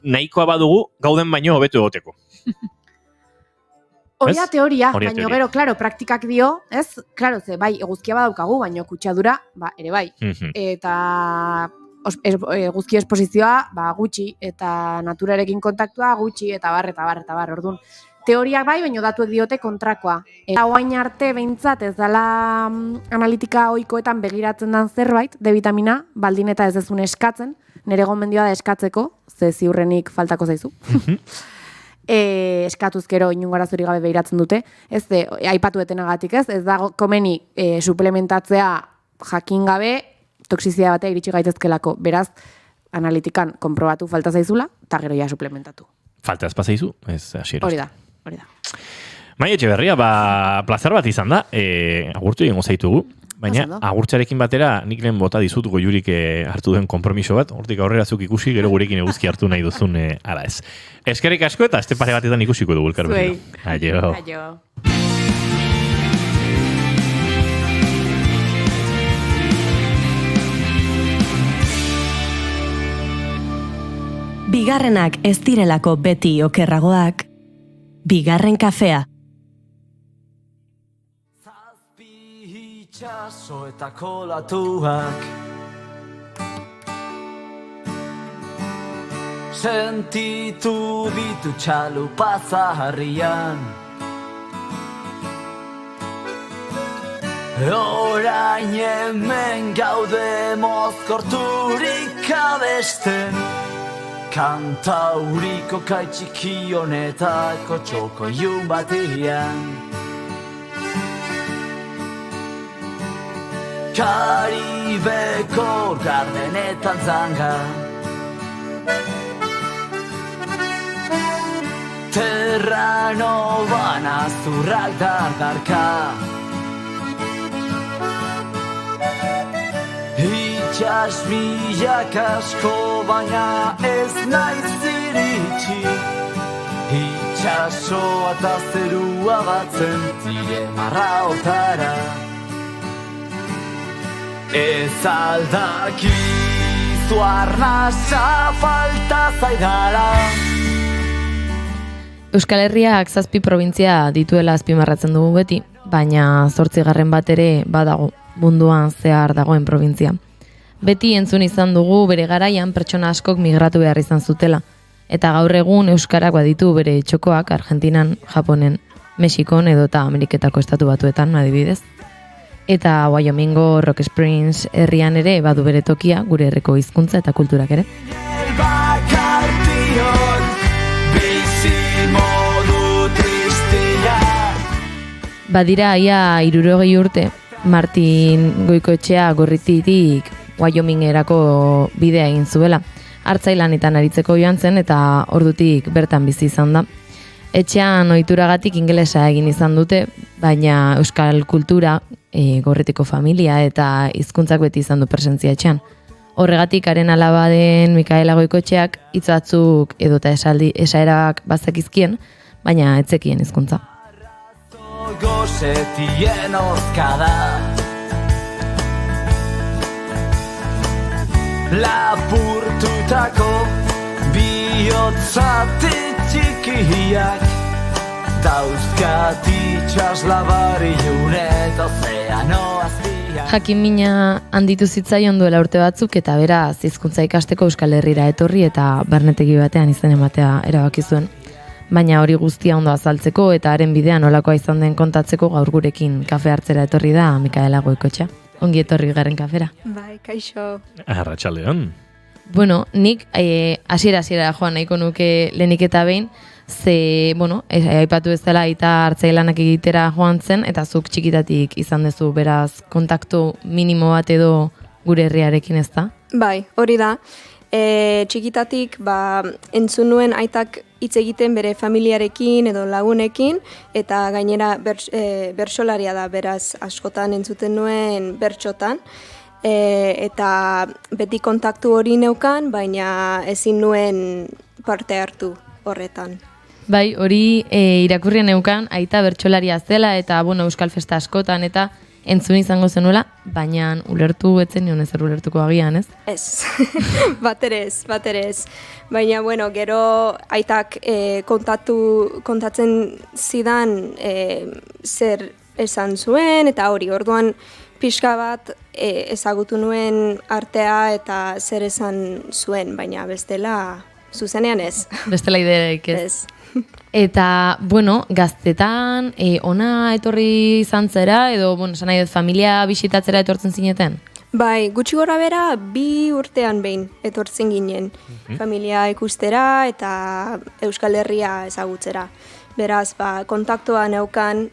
nahikoa badugu gauden baino hobeto egoteko. Hori da teoria, baina gero, klaro, praktikak dio, ez? Klaro, bai, eguzkia badaukagu, baina kutsadura, ere bai. Eta eguzki esposizioa, gutxi, eta naturarekin kontaktua gutxi, eta bar. Orduan, teoriak bai, baina datuek diote kontrakoa. Eta oain arte behintzat ez dela analitika ohikoetan begiratzen den zerbait, D-vitamina, baldin eta ez dezun eskatzen, nire gomendioa da eskatzeko, ze ziurrenik faltako zaizu. Eskatuzkero inungo arazorik gabe behiratzen dute, ez aipatu etenagatik, ez da komeni suplementatzea jakin gabe toksizia batea iritsi gaitezkelako, beraz analitikan konprobatu falta zaizula eta gero ja suplementatu. Falta ez pasaizu, ez hasiera. Hori da. Mai Etxeberria, plazer bat izan da, agurtu egingo zaitugu. Baina, agurtzarekin batera, nik lehen bota dizut goiurik hartu den konpromiso bat, hortik aurrera zuk ikusi, gero gurekin eguzki hartu nahi duzun ala ez. Eskerrik asko eta este pare batetan ikusiko dugu elkarberriro. Aio. Bigarrenak ez direlako beti okerragoak, bigarren kafea. Itxaso eta kolatuak sentitu ditu txalupa zaharrian. Orain hemen gaude mozkorturik abesten, kantauriko kaitxiki honetako txokoiun batian. Karibeko gardenetan zanga, Terranoban azurrak dardarka, itxas milak asko baina ez naiz iritsi, itxasoa eta zerua batzen zire marraotara. Ez aldakizu arnasa falta zaidala. Euskal Herriak 7 probintzia dituela azpimarratzen dugu beti, baina 8. bat ere badago munduan zehar dagoen probintzia. Beti entzun izan dugu bere garaian pertsona askok migratu behar izan zutela, eta gaur egun euskarak baditu bere txokoak Argentinan, Japonen, Mexikon edo eta Ameriketako estatu batuetan adibidez. Eta Wyomingo Rock Springs herrian ere badu bere tokia, gure herriko hizkuntza eta kulturak ere. Badira ia 60 urte, Martin Goikoetxea Gorrititik Wyomingerako bidea egin zuela. Hartzailanetan aritzeko joan zen eta ordutik bertan bizi izan da. Etxean ohituragatik ingelesa egin izan dute, baina euskal kultura, Gorritiko familia eta hizkuntzak beti izan du presentzia etxean. Horregatik haren alaba den Mikaela Goikoetxeak hitz batzuk edota esaerak bazekizkien, baina etzekien hizkuntza. Gozetien ozkada, lapurtutako bihotzatik txikiak, dauzkat itxaslabari junet ozeano azpiak. Jakin mina handitu zitzaion duela urte batzuk eta beraz hizkuntza ikasteko Euskal Herrira etorri eta barnetegi batean izen ematea erabaki zuen. Baina hori guztia ondo azaltzeko eta haren bidean nolakoa izan den kontatzeko gaur gurekin kafe hartzera etorri da Mikaela Goikoetxea. Ongi etorri garen kafera. Bai, kaixo. Arratsaldeon. Bueno, nik hasiera joan nahiko nuke lehenik eta behin, ze, aipatu ez dela eta hartzailanak egitera joan zen, eta zuk txikitatik izan dezu, beraz, kontaktu minimo bat edo gure herriarekin ez da? Bai, hori da. Txikitatik entzun nuen aitak hitz egiten bere familiarekin edo lagunekin, eta gainera bertsolaria da, beraz askotan entzuten nuen bertsotan, eta beti kontaktu hori neukan, baina ezin nuen parte hartu horretan. Bai, hori irakurrien neukan, aita bertsolaria zela, eta Euskal Festa askotan, eta entzun izango zenuela, baina ulertu etzen nion ezer ulertuko agian, ez? Ez, bat ere ez. Baina, gero aitak kontatzen zidan zer esan zuen, eta hori, orduan pixka bat ezagutu nuen artea eta zer esan zuen, baina bestela zuzenean ez. Bestela idearik ez. Eta, gaztetan, ona etorri izan zera, edo, esan nahi dut, familia bisitatzera etortzen zineten? Bai, gutxi gora bera, 2 urtean behin etortzen ginen. Familia ikustera eta Euskal Herria ezagutzera. Beraz, kontaktua neukan,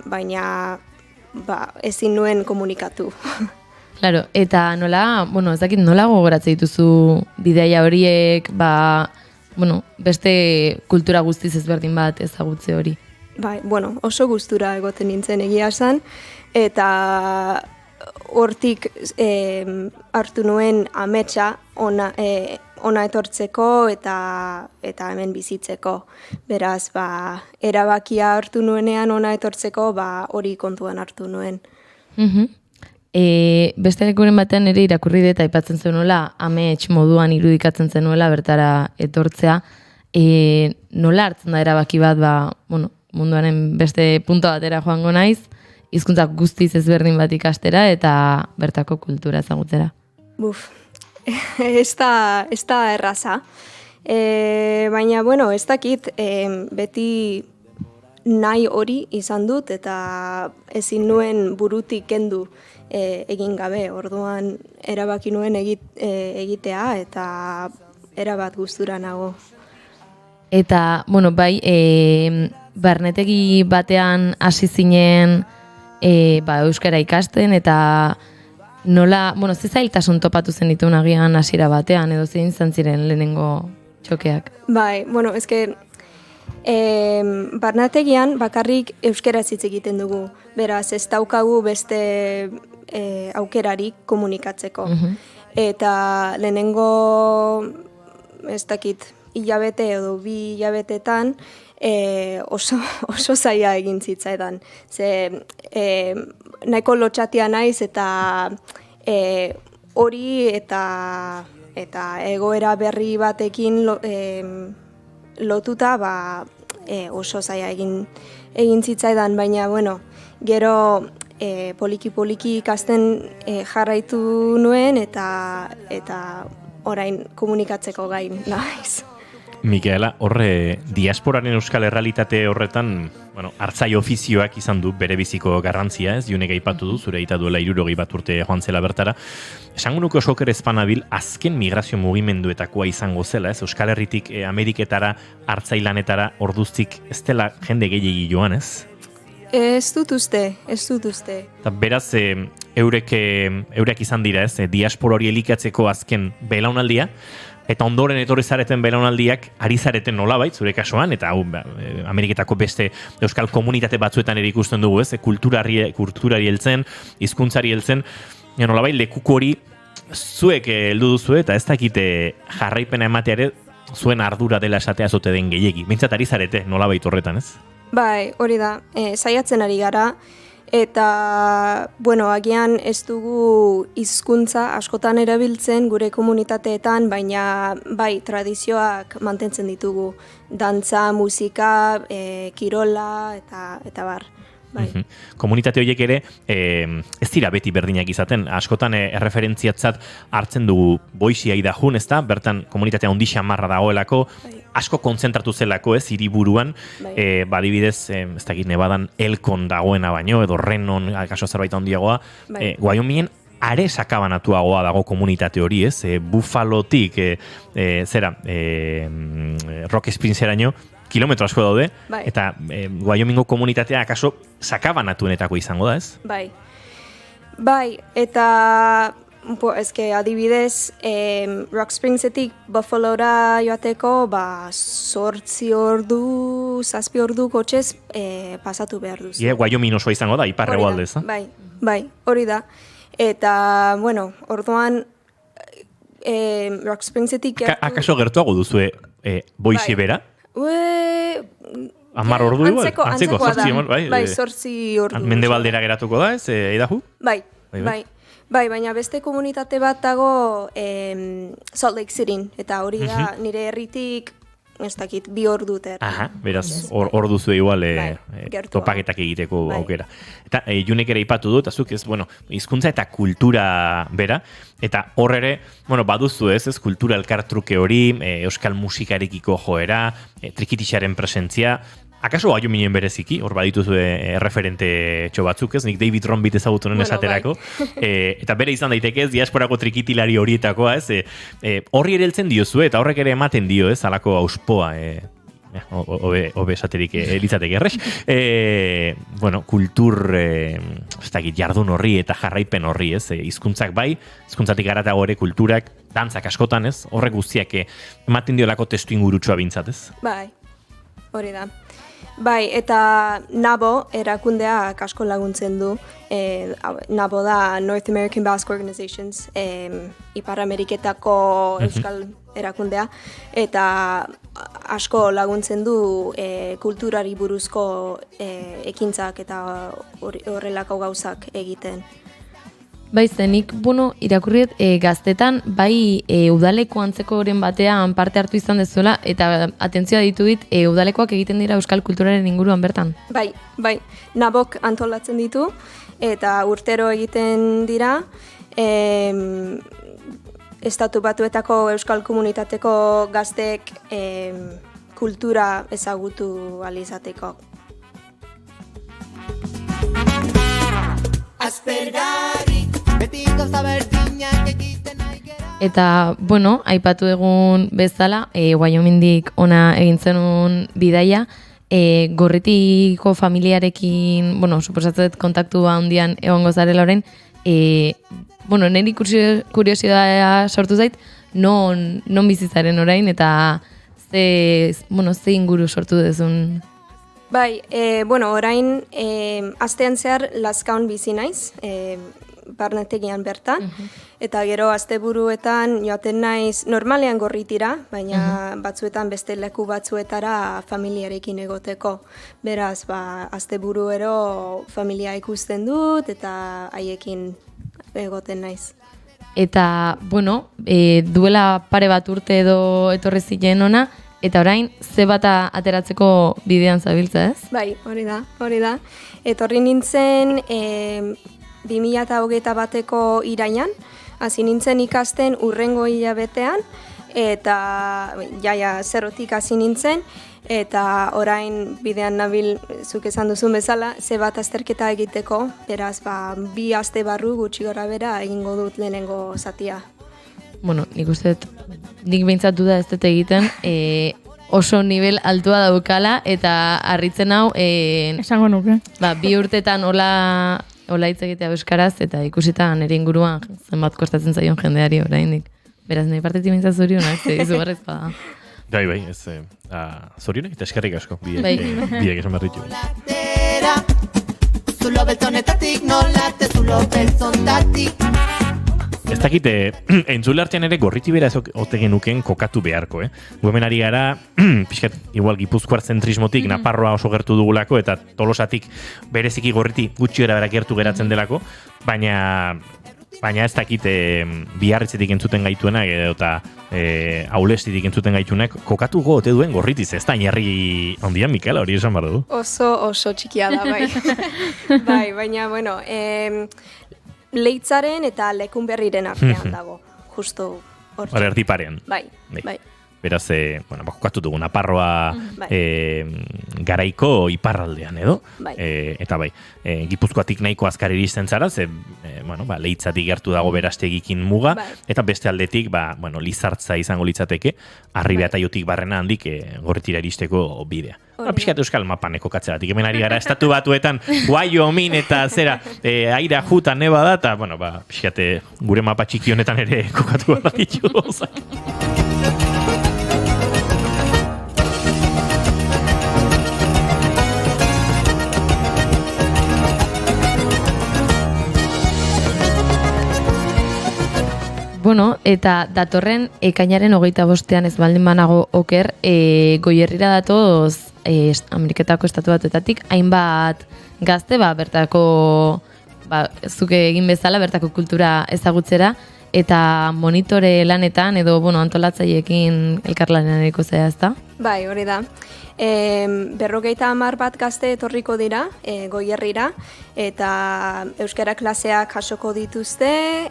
baina ezin nuen komunikatu. Claro, eta nola, ez dakit nola gogoratzen dituzu bidaia horiek, beste kultura guztiz ezberdin bat ezagutze hori. Bai, oso gustura egoten nintzen egia esan, eta hortik hartu nuen ametsa ona etortzeko eta hemen bizitzeko. Beraz, erabakia hartu nuenean ona etortzeko, hori kontuan hartu nuen. Beste lekuren batean ere irakurri eta aipatzen zenuela, amets moduan irudikatzen zenuela bertara etortzea, nola hartzen da erabaki bat, munduaren beste punto batera joango naiz, hizkuntzak guztiz ezberdin bat ikastera eta bertako kultura ezagutzera. Ez da erraza. Baina, bueno, ez dakit, beti nahi hori izan dut eta ezin nuen burutik kendu egin gabe. Orduan erabaki nuen egitea eta erabat gustura nago. Eta, bueno, bai, barnetegi batean hasi zinen euskara ikasten eta nola, bueno, ze zailtasun topatu zen dituen agian hasiera batean edo zein izan ziren lehenengo txokeak? Bai, bueno, eske barnetegian bakarrik euskaraz hitz egiten dugu. Beraz, ez daukagu beste aukerarik komunikatzeko. Eta lehenengo, ez dakit, hilabete edo 2 hilabetetan oso zaila egin zitzaidan. Ze nahiko lotxatia naiz eta hori eta egoera berri batekin lotuta oso zaila egin zitzaidan, baina bueno, gero poliki ikasten jarraitu nuen eta orain komunikatzeko gain naiz. Mikaela, horre diasporaren euskal errealitate horretan, bueno, hartzai ofizioak izan du bere biziko garrantzia, ez? Junek aipatu du, zure aita duela 60 urte joan zela bertara. Esango nuke oso espanabil azken migrazio mugimenduetakoa izango zela, ez? Euskal Herritik Ameriketara, hartzailanetara orduztik ez dela jende gehiegi joan, ez? Ez dut uste. Eta beraz, eurek izan dira, ez? Diaspora hori elikatzeko azken belaunaldia, eta ondoren etorri zareten belaunaldiak ari zareten nolabait, zure kasuan, eta Ameriketako beste euskal komunitate batzuetan ere ikusten dugu, ez? Kulturari heltzen, hizkuntzari heltzen, nolabait lekuko hori zuek heldu duzu eta ez dakite jarraipena ematea ere zuen ardura dela esatea zote den gehiegi. Bintzat ari zarete nolabait horretan, ez? Bai, hori da, saiatzen ari gara, eta, bueno, agian ez dugu hizkuntza askotan erabiltzen gure komunitateetan, baina bai, tradizioak mantentzen ditugu. Dantza, musika, kirola, eta bar. Bai. Komunitate horiek ere ez dira beti berdinak izaten, askotan erreferentziatzat hartzen dugu Boixia idajun, ez da? Bertan komunitatea ondi xamarra dagoelako, asko kontzentratu zelako, ez, hiriburuan, badibidez, ez dakit Nevadan Elkon dagoena baino, edo Renon, kaso zerbait handiagoa, Wyomingen are sakabanatuagoa dago komunitate hori, ez? Buffalotik, Rock Springseraino, kilometro asko daude, eta Wyomingo komunitatea akaso sakabanatuenetako izango da, ez? Bai, eta eske adibidez, Rock Springsetik Buffalora joateko, 8 ordu, 7 ordu kotxez pasatu behar duzu. Wyoming oso izango da, iparregualdez, bai, hori da. Eta, bueno, orduan Rock Springsetik... Akaso gertuago duzue Boise bera? 10 ordu igual? Antzeko, 8 bai? Bai, 8 ordu. Mendebaldera geratuko da, ez, Eidahu? Bai, baina beste komunitate bat dago Salt Lake Cityn, eta hori da nire herritik, ez dakit, 2 ordu ter. Aha, beraz, hor duzu igual topaketak egiteko aukera. Eta Junek ere ipatu dut, azuk ez, bueno, hizkuntza eta kultura bera, eta hor ere, bueno, baduzu ez, kultura elkartruke hori, euskal musikarekiko joera, trikitixaren presentzia, akaso Wyomingen bereziki, hor badituzu referente batzuk ez, nik David Rombit ezagutunen esaterako, eta bere izan daiteke ez, diasporako trikitilari horietakoa ez, horri ere heltzen diozu, eta horrek ere ematen dio ez, alako auspoa, obe esaterik elitzateke errex, bueno, kultur, ez dakit, jardun horri eta jarraipen horri ez, hizkuntzak bai, hizkuntzatik garatago ere kulturak, dantzak askotan ez, horrek guztiak ematen diolako testu ingurutxoa bintzat ez. Bai, hori da. Bai, eta NABO erakundeak asko laguntzen du. NABO da North American Basque Organizations, Ipar Ameriketako euskal erakundea, eta asko laguntzen du kulturari buruzko ekintzak eta horrelako gauzak egiten. Bai, zenik, bueno, irakurriet gaztetan, bai udaleko antzekoren batean parte hartu izan dezuela, eta atentzioa ditu dit, udalekoak egiten dira euskal kulturaren inguruan bertan. Bai, NABOk antolatzen ditu, eta urtero egiten dira, Estatu Batuetako euskal komunitateko gazteek kultura ezagutu alizateko. Eta, bueno, aipatu egun bezala, Wyomindik ona egin zenun bidaia, Gorritiko familiarekin, bueno, suposatzen kontaktu handian egongo zarela orain, bueno, niri kuriosidadea sortu zait, non bizitzaren orain, eta ze inguru sortu dezun? Bai, bueno, orain astean zehar Lazkaon bizi naiz, barnetegian bertan, eta gero asteburuetan joaten naiz normalean Gorritira, baina batzuetan beste leku batzuetara familiarekin egoteko. Beraz, asteburuero familia ikusten dut eta haiekin egoten naiz. Eta, bueno, duela pare bat urte edo etorri ziren ona, eta orain, ze bata ateratzeko bidean zabiltza, ez? Bai, hori da. Etorri nintzen 2021ko iraian, hasi nintzen ikasten urrengo hilabetean, eta zerotik hasi nintzen, eta orain bidean nabil, zuk esan duzun bezala, ze bat azterketa egiteko, beraz, 2 aste barru gutxi gora bera egingo dut lehenengo zatia. Bueno, nik behintzat duda ez dut egiten, oso nivel altua daukala, eta harritzen hau, esango nuke. 2 urtetan hola hitz egitea euskaraz, eta ikusita nire inguruan zenbat kostatzen zaion jendeari oraindik. Beraz, nahi partetik behintzat zorionak, izugarrez bada. Bai, ez zorionak eta eskerrik asko, biek esan behar ditu. Zulo beltzonetatik, nolate zulo beltzontatik. Ez dakit, entzule artean ere Gorriti bera ez ote genuken kokatu beharko, Guemenari gara, pixkat, igual Gipuzkoar zentrismotik, Naparroa oso gertu dugulako, eta Tolosatik bereziki Gorriti gutxi bera gertu geratzen delako, baina ez dakit Biarritzetik entzuten gaituenak, eta Aulestitik entzuten gaituenak, kokatu ote duen Gorritiz, ez da, inarri handian, Mikel, hori esan behar du? Oso txikia da, bai. Bai, baina, bueno, Leitzaren eta Lekunberriren artean dago, justo hor. Hora erdiparean. Bai. Beraz, kokatu dugu, Naparroa garaiko iparraldean edo. Eta Gipuzkoatik nahiko azkar iristen zara, Leitzatik gertu dago Berastegikin muga, eta beste aldetik, Lizartza izango litzateke, Arribea eta Jotik barrena handik Gorritira iristeko bidea. Piskat euskal mapan kokatzeratik, hemen ari gara Estatu Batuetan, Wyoming eta zera, aira jutan neba da, eta, piskat gure mapa txiki honetan ere kokatu gara ditu dozak. Bueno, eta datorren ekainaren 25ean ez baldin banago oker, Goierrira datoz Ameriketako Estatu Batuetatik hainbat gazte, bertako zuke egin bezala, bertako kultura ezagutzera, eta monitore lanetan edo antolatzaileekin elkarlaneriko zea, ezta? Bai, hori da. 50 bat gazte etorriko dira Goierrira, eta euskara klaseak jasoko dituzte,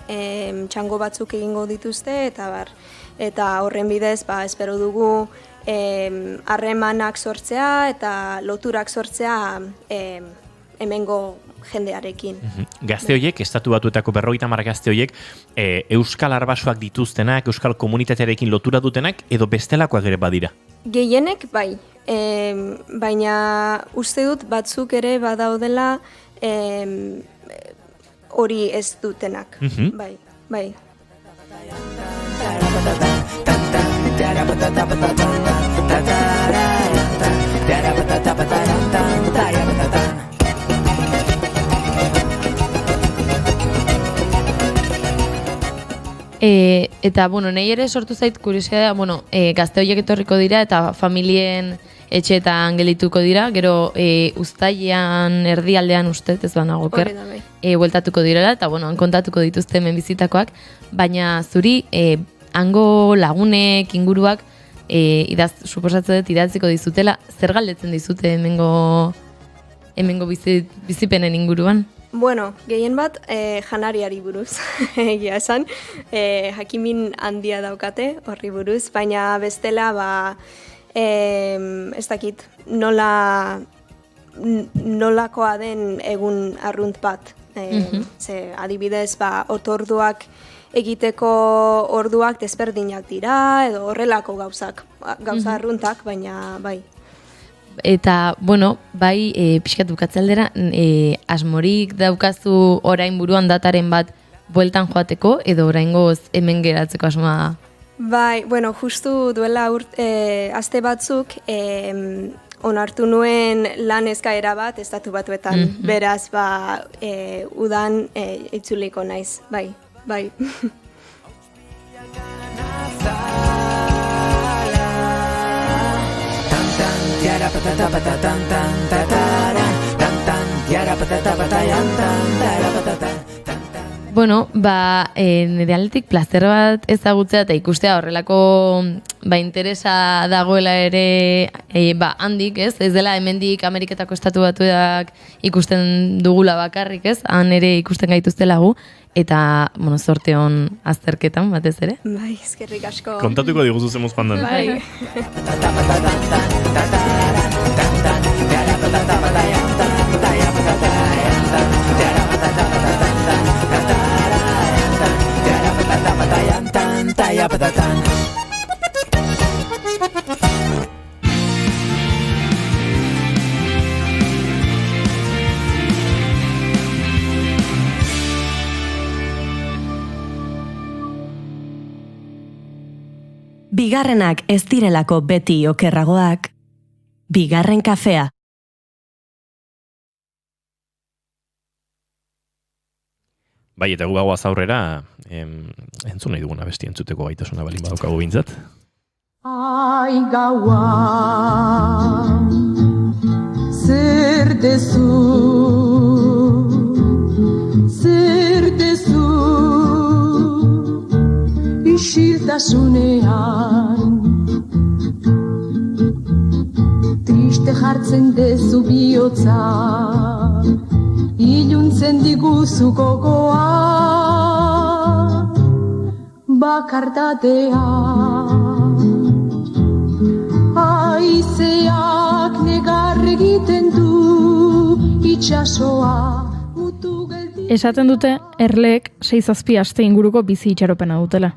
txango batzuk egingo dituzte, eta horren bidez, espero dugu harremanak sortzea eta loturak sortzea hemengo jendearekin. Gazte horiek, Estatu Batuetako 50 gazte horiek, euskal arbasoak dituztenak, euskal komunitatearekin lotura dutenak, edo bestelakoak ere badira? Gehienek bai, baina uste dut batzuk ere badaudela hori ez dutenak. Bai. Eta, nahi ere sortu zait kuriosidadea, gazte horiek etorriko dira eta familien etxeetan gelituko dira, gero uztailean erdialdean ustez, ez banago oker, bueltatuko direla, eta han kontatuko dituzte hemen bizitakoak, baina zuri hango lagunek, inguruak, suposatzen dut idatziko dizutela, zer galdetzen dizute hemengo bizipenen inguruan? Bueno, gehien bat janariari buruz, egia esan, jakimin handia daukate horri buruz, baina bestela ez dakit nolakoa den egun arrunt bat. Ze adibidez, otorduak egiteko orduak desberdinak dira, edo horrelako gauza arruntak, baina bai. Eta, bueno, bai, pixkat bukatzaldera, asmorik daukazu orain buruan dataren bat bueltan joateko, edo oraingoz hemen geratzeko asmoa? Bai, bueno, justu duela aste batzuk, onartu nuen lan eskaera bat Estatu Batuetan, beraz, udan itzuliko naiz, bai. Bueno, nire aldetik plazer bat ezagutzea eta ikustea horrelako interesa dagoela ere handik, ez dela hemendik Ameriketako Estatu Batuak ikusten dugula bakarrik, ez? Han ere ikusten gaituztela gu, eta, bueno, zorte hon azterketan, batez ere. Bai, eskerrik asko. Kontatuko diguzu zemuz pandan. Bai. Bigarrenak ez direlako beti okerragoak, bigarren kafea. Bai, eta guagoaz aurrera, entzun nahi duguna besti entzuteko gaitasuna balin badaukagu bintzat. Ai gaua, zer dezu, isiltasunean, triste jartzen dezu bihotza, iluntzen diguzu gogoa, bakardatea. Aizeak negar egiten du itxasoa mutu geldi. Esaten dute, erleek 6-7 aste inguruko bizi itxaropena dutela.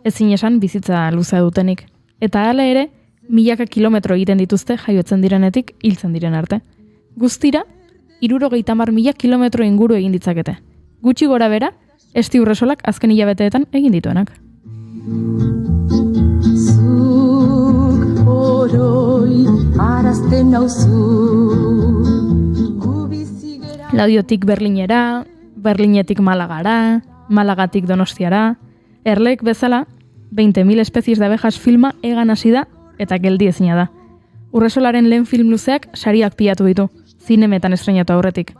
Ezin esan bizitza luzea dutenik. Eta hala ere, milaka kilometro egiten dituzte jaiotzen direnetik hiltzen diren arte. Guztira, 70.000 kilometro inguru egin ditzakete. Gutxi gora bera, Esti Urresolak azken hilabeteetan egin dituenak. Zuk oroi arazten nauzu. Laudiotik Berlinera, Berlinetik Malagara, Malagatik Donostiara, Erleek bezala, 20.000 espezies de abejas filma egan hasi da eta geldi ezina da. Urresolaren lehen film luzeak sariak pilatu ditu, zinemetan estreinatu aurretik.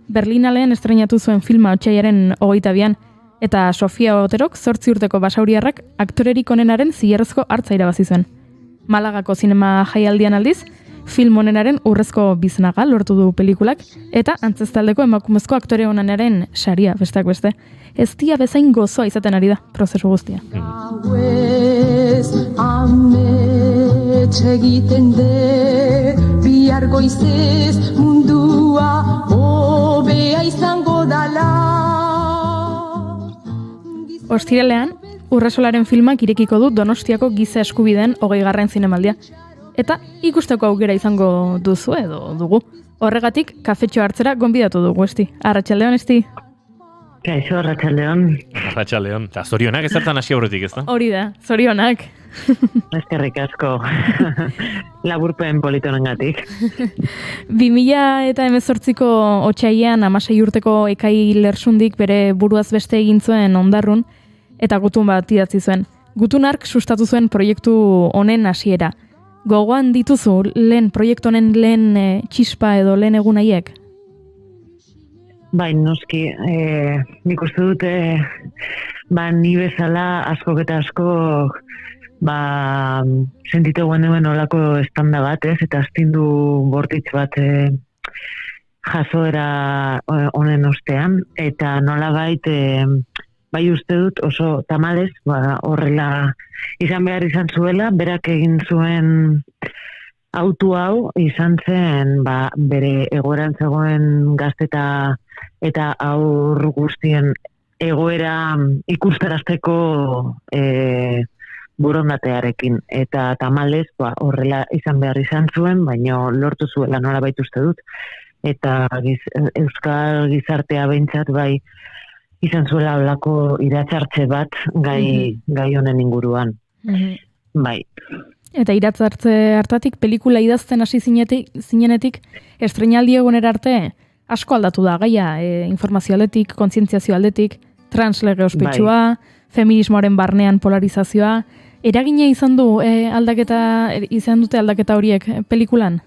Berlinalean estreinatu zuen filma otsailaren 22an, eta Sofia Oterok 8 urteko basauriarrak aktorerik onenaren zillerrezko hartza irabazi zuen. Malagako zinema jaialdian aldiz, film onenaren urrezko biznaga lortu du pelikulak, eta antzeztaldeko emakumezko aktore onenaren saria besteak beste. Ez dia bezain gozoa izaten ari da prozesu guztia. Gauez amets egiten de, bihar goizez mundua hobea izango dala. Ostiralean, Urresolaren filmak irekiko du Donostiako giza eskubideen 20. zinemaldia. Eta ikusteko aukera izango duzu edo dugu. Horregatik, kafetxo hartzera gonbidatu dugu, Esti. Arratsaldeon, Esti. Kaixo, arratsaldeon. Arratsaldeon. Eta zorionak ezertan hasi aurretik, ez da? Hori da, zorionak. Eskerrik asko. Laburpen politonengatik. 2018ko otsailean 16 urteko Ekai Lersundik bere buruaz beste egin zuen Ondarrun eta gutun bat idatzi zuen. Gutun hark sustatu zuen proiektu honen hasiera. Gogoan dituzu proiektu honen lehen txispa edo lehen egun haiek? Bai, noski, nik uste dute, ni bezala askok eta askok sentitu genuen olako estanda bat, ez? Eta astindu bortitz bat jasoera honen ostean, eta nolabait bai uste dut oso tamalez, horrela izan behar izan zuela, berak egin zuen autu hau izan zen bere egoeran zegoen gazte eta aur guztien egoera ikustarazteko borondatearekin. Eta tamalez horrela izan behar izan zuen, baina lortu zuela nolabait uste dut. Eta euskal gizartea behintzat bai izan zuela olako iratzartze bat gai honen inguruan. Bai. Eta iratzartze hartatik, pelikula idazten hasi zinenetik, estreinaldi egunera arte asko aldatu da gaia, informazio aldetik, kontzientziazio aldetik, translege ospetsua, feminismoaren barnean polarizazioa. Eragina izan dute aldaketa horiek pelikulan?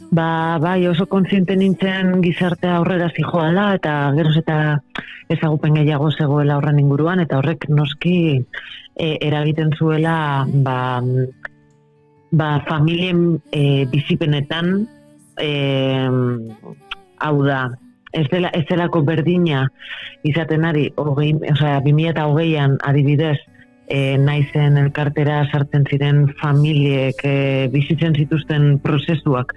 Bai, oso kontziente nintzen gizartea aurrera zijoala, eta geroz eta ezagupen gehiago zegoela horren inguruan, eta horrek noski eragiten zuela familien bizipenetan hau da, ez delako berdina izaten ari, 2020an adibidez, naizen elkartera sartzen ziren familiek bizitzen zituzten prozesuak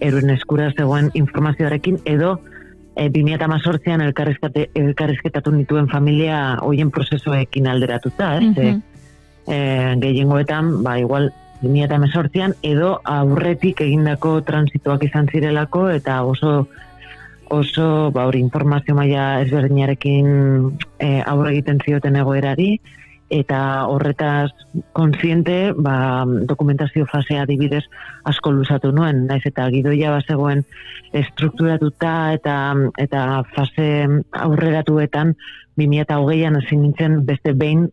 euren eskura zegoen informazioarekin, edo 2018an elkarrizketatu nituen familia hoien prozesuekin alderatuta, gehiengoetan, igual 2018an, edo aurretik egindako transituak izan zirelako, eta oso informazio maila ezberdinarekin aurre egiten zioten egoerari, eta horretaz kontziente dokumentazio fasea adibidez asko luzatu nuen, naiz eta gidoia bazegoen estrukturatuta eta fase aurreratuetan 2020an hasi nintzen beste behin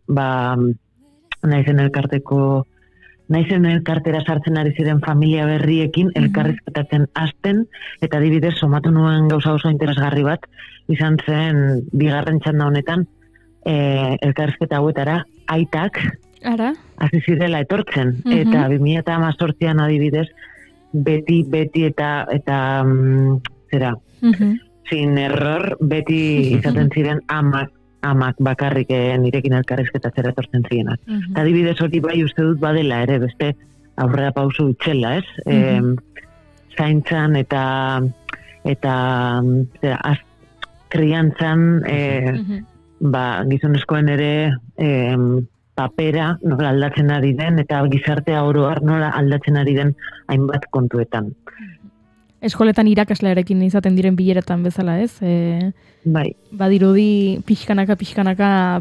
naizen elkartera sartzen ari ziren familia berriekin elkarrizketatzen hasten, eta adibidez somatu nuen gauza oso interesgarri bat izan zen bigarren txanda honetan elkarrizketa hauetara aitak hasi zirela etortzen, eta 2018an adibidez beti eta zera, sin error, beti izaten ziren amak bakarrik nirekin elkarrizketatzera etortzen zirenak. Eta adibidez hori bai uste dut badela ere, beste aurrera pausu itxela, ez? Zaintzan eta kriantzan gizonezkoen ere papera nola aldatzen ari den, eta gizartea oro har nola aldatzen ari den hainbat kontuetan. Eskoletan irakaslarekin izaten diren bileretan bezala, ez? Bai. Badirudi pixkanaka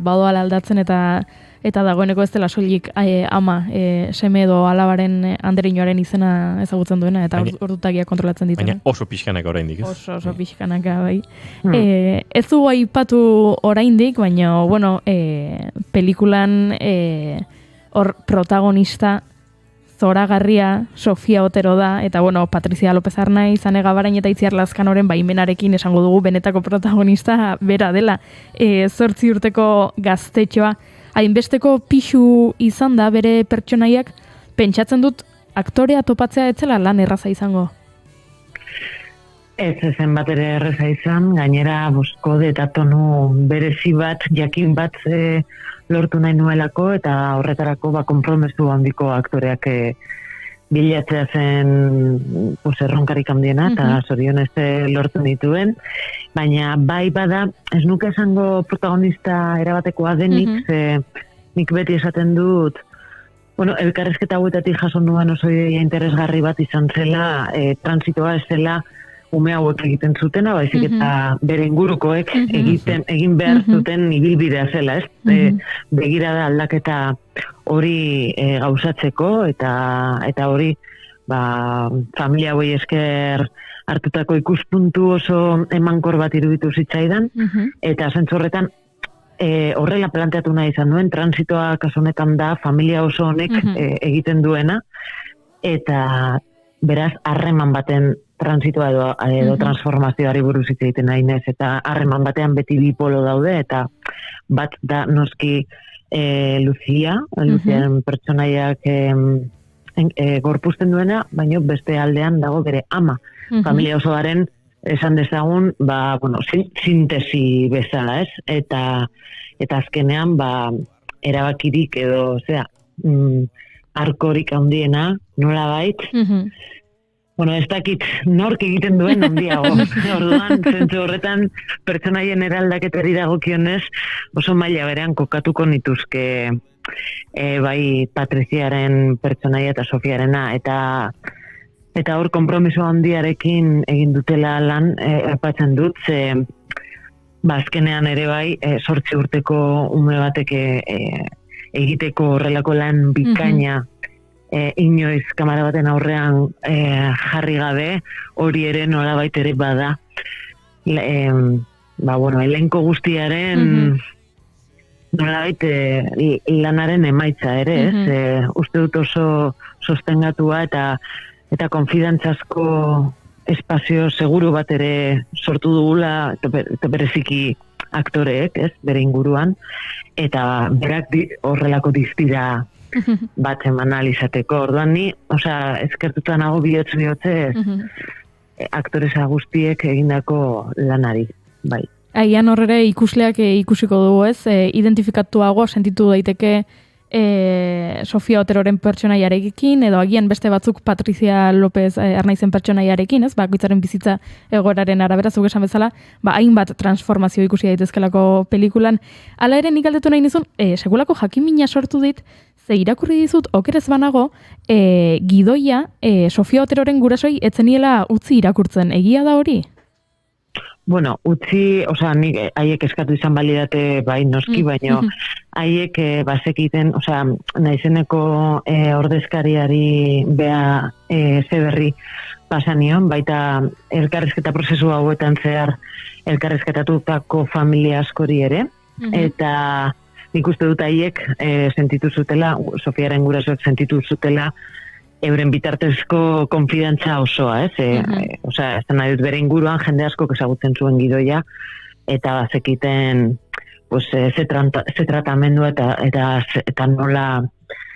badoala aldatzen eta dagoeneko ez dela soilik ama, seme edo alabaren anderinoaren izena ezagutzen duena, eta ordutagia kontrolatzen ditu. Baina oso pixkanaka oraindik, ez? Oso pixkanaka, bai. Ez du aipatu oraindik, baina, pelikulan hor protagonista zoragarria Sofia Otero da, eta Patricia López Arnaiz, Ane Gabarain eta Itziar Lazkanoren baimenarekin esango dugu benetako protagonista bera dela. 8 urteko gaztetxoa, hainbesteko pixu izan da bere pertsonaiak, pentsatzen dut aktorea topatzea etzela lan erraza izango. Ez zen bat ere erraza izan, gainera kode eta tonu berezi bat, jakin bat lortu nahi nuelako, eta horretarako konpromesu handiko aktoreak bilatzea zen erronkarik handiena, eta zorionez lortu nituen, baina bai bada, ez nuke esango protagonista erabatekoa denik, nik beti esaten dut, elkarrizketa hauetatik jaso nuen oso ideia interesgarri bat izan zela, transitoa ez zela ume hauek egiten zutena, baizik eta bere ingurukoek egin behar zuten ibilbidea zela, ez? Begirada aldaketa hori gauzatzeko, eta hori familia hauei esker hartutako ikuspuntu oso emankor bat iruditu zitzaidan, eta zentzu horretan horrela planteatu nahi izan duen, transitoa kasu honetan da familia oso honek egiten duena, eta beraz harreman baten transitoa edo transformazioari buruz hitz egiten nahi naiz, eta harreman batean beti bipolo daude, eta bat da noski Luziaren pertsonaiak gorpuzten duena, baino beste aldean dago bere ama. Familia osoaren esan dezagun, sintesi bezala, ez? Eta azkenean, erabakirik edo, arkorik handiena, nola bait, ez dakit nork egiten duen handiago. Orduan, zentzu horretan, pertsonaien eraldaketari dagokionez, oso maila berean kokatuko nituzke bai Patriziaren pertsonaia eta Sofiarena, eta hor konpromiso handiarekin egin dutela lan, erpatzen dut, azkenean ere bai, 8 urteko ume batek egiteko horrelako lan bikaina, inoiz kamara baten aurrean jarri gabe, hori ere nolabait ere bada, elenko guztiaren nolabait lanaren emaitza ere, ez? Uste dut oso sostengatua eta konfidantzazko espazio seguru bat ere sortu dugula, eta bereziki aktoreek, ez, bere inguruan, eta berak horrelako diztira bat eman alizateko. Orduan ni, eskertuta nago bihotzez aktoresa guztiek egindako lanari, bai. Agian horrere ikusleak ikusiko dugu, ez? Identifikatuago sentitu daiteke Sofia Oteroren pertsonaiarekin, edo agian beste batzuk Patrizia López Arnaizen pertsonaiarekin, ez? Bakoitzaren bizitza egoeraren arabera, zuk esan bezala, hainbat transformazio ikusi daitezkelako pelikulan. Hala ere nik galdetu nahi nizun, sekulako jakimina sortu dit, ze irakurri dizut, okerez banago, gidoia Sofia Oteroren gurasoi etzeniela utzi irakurtzen. Egia da hori? Bueno, utzi, nik haiek eskatu izan balidate bai noski, baino haiek bazekiten, naizeneko ordezkariari bea zeberri pasanion, baita elkarrezketa prozesu hauetan zehar elkarrezketatutako familia askori ere, eta nik uste dut haiek sentitu zutela, Sofiaren gurasoek sentitu zutela, euren bitartezko konfidantza osoa, ez? Esan nahi dut bere inguruan jende asko ezagutzen zuen gidoia, eta bazekiten ze tratamendu eta nola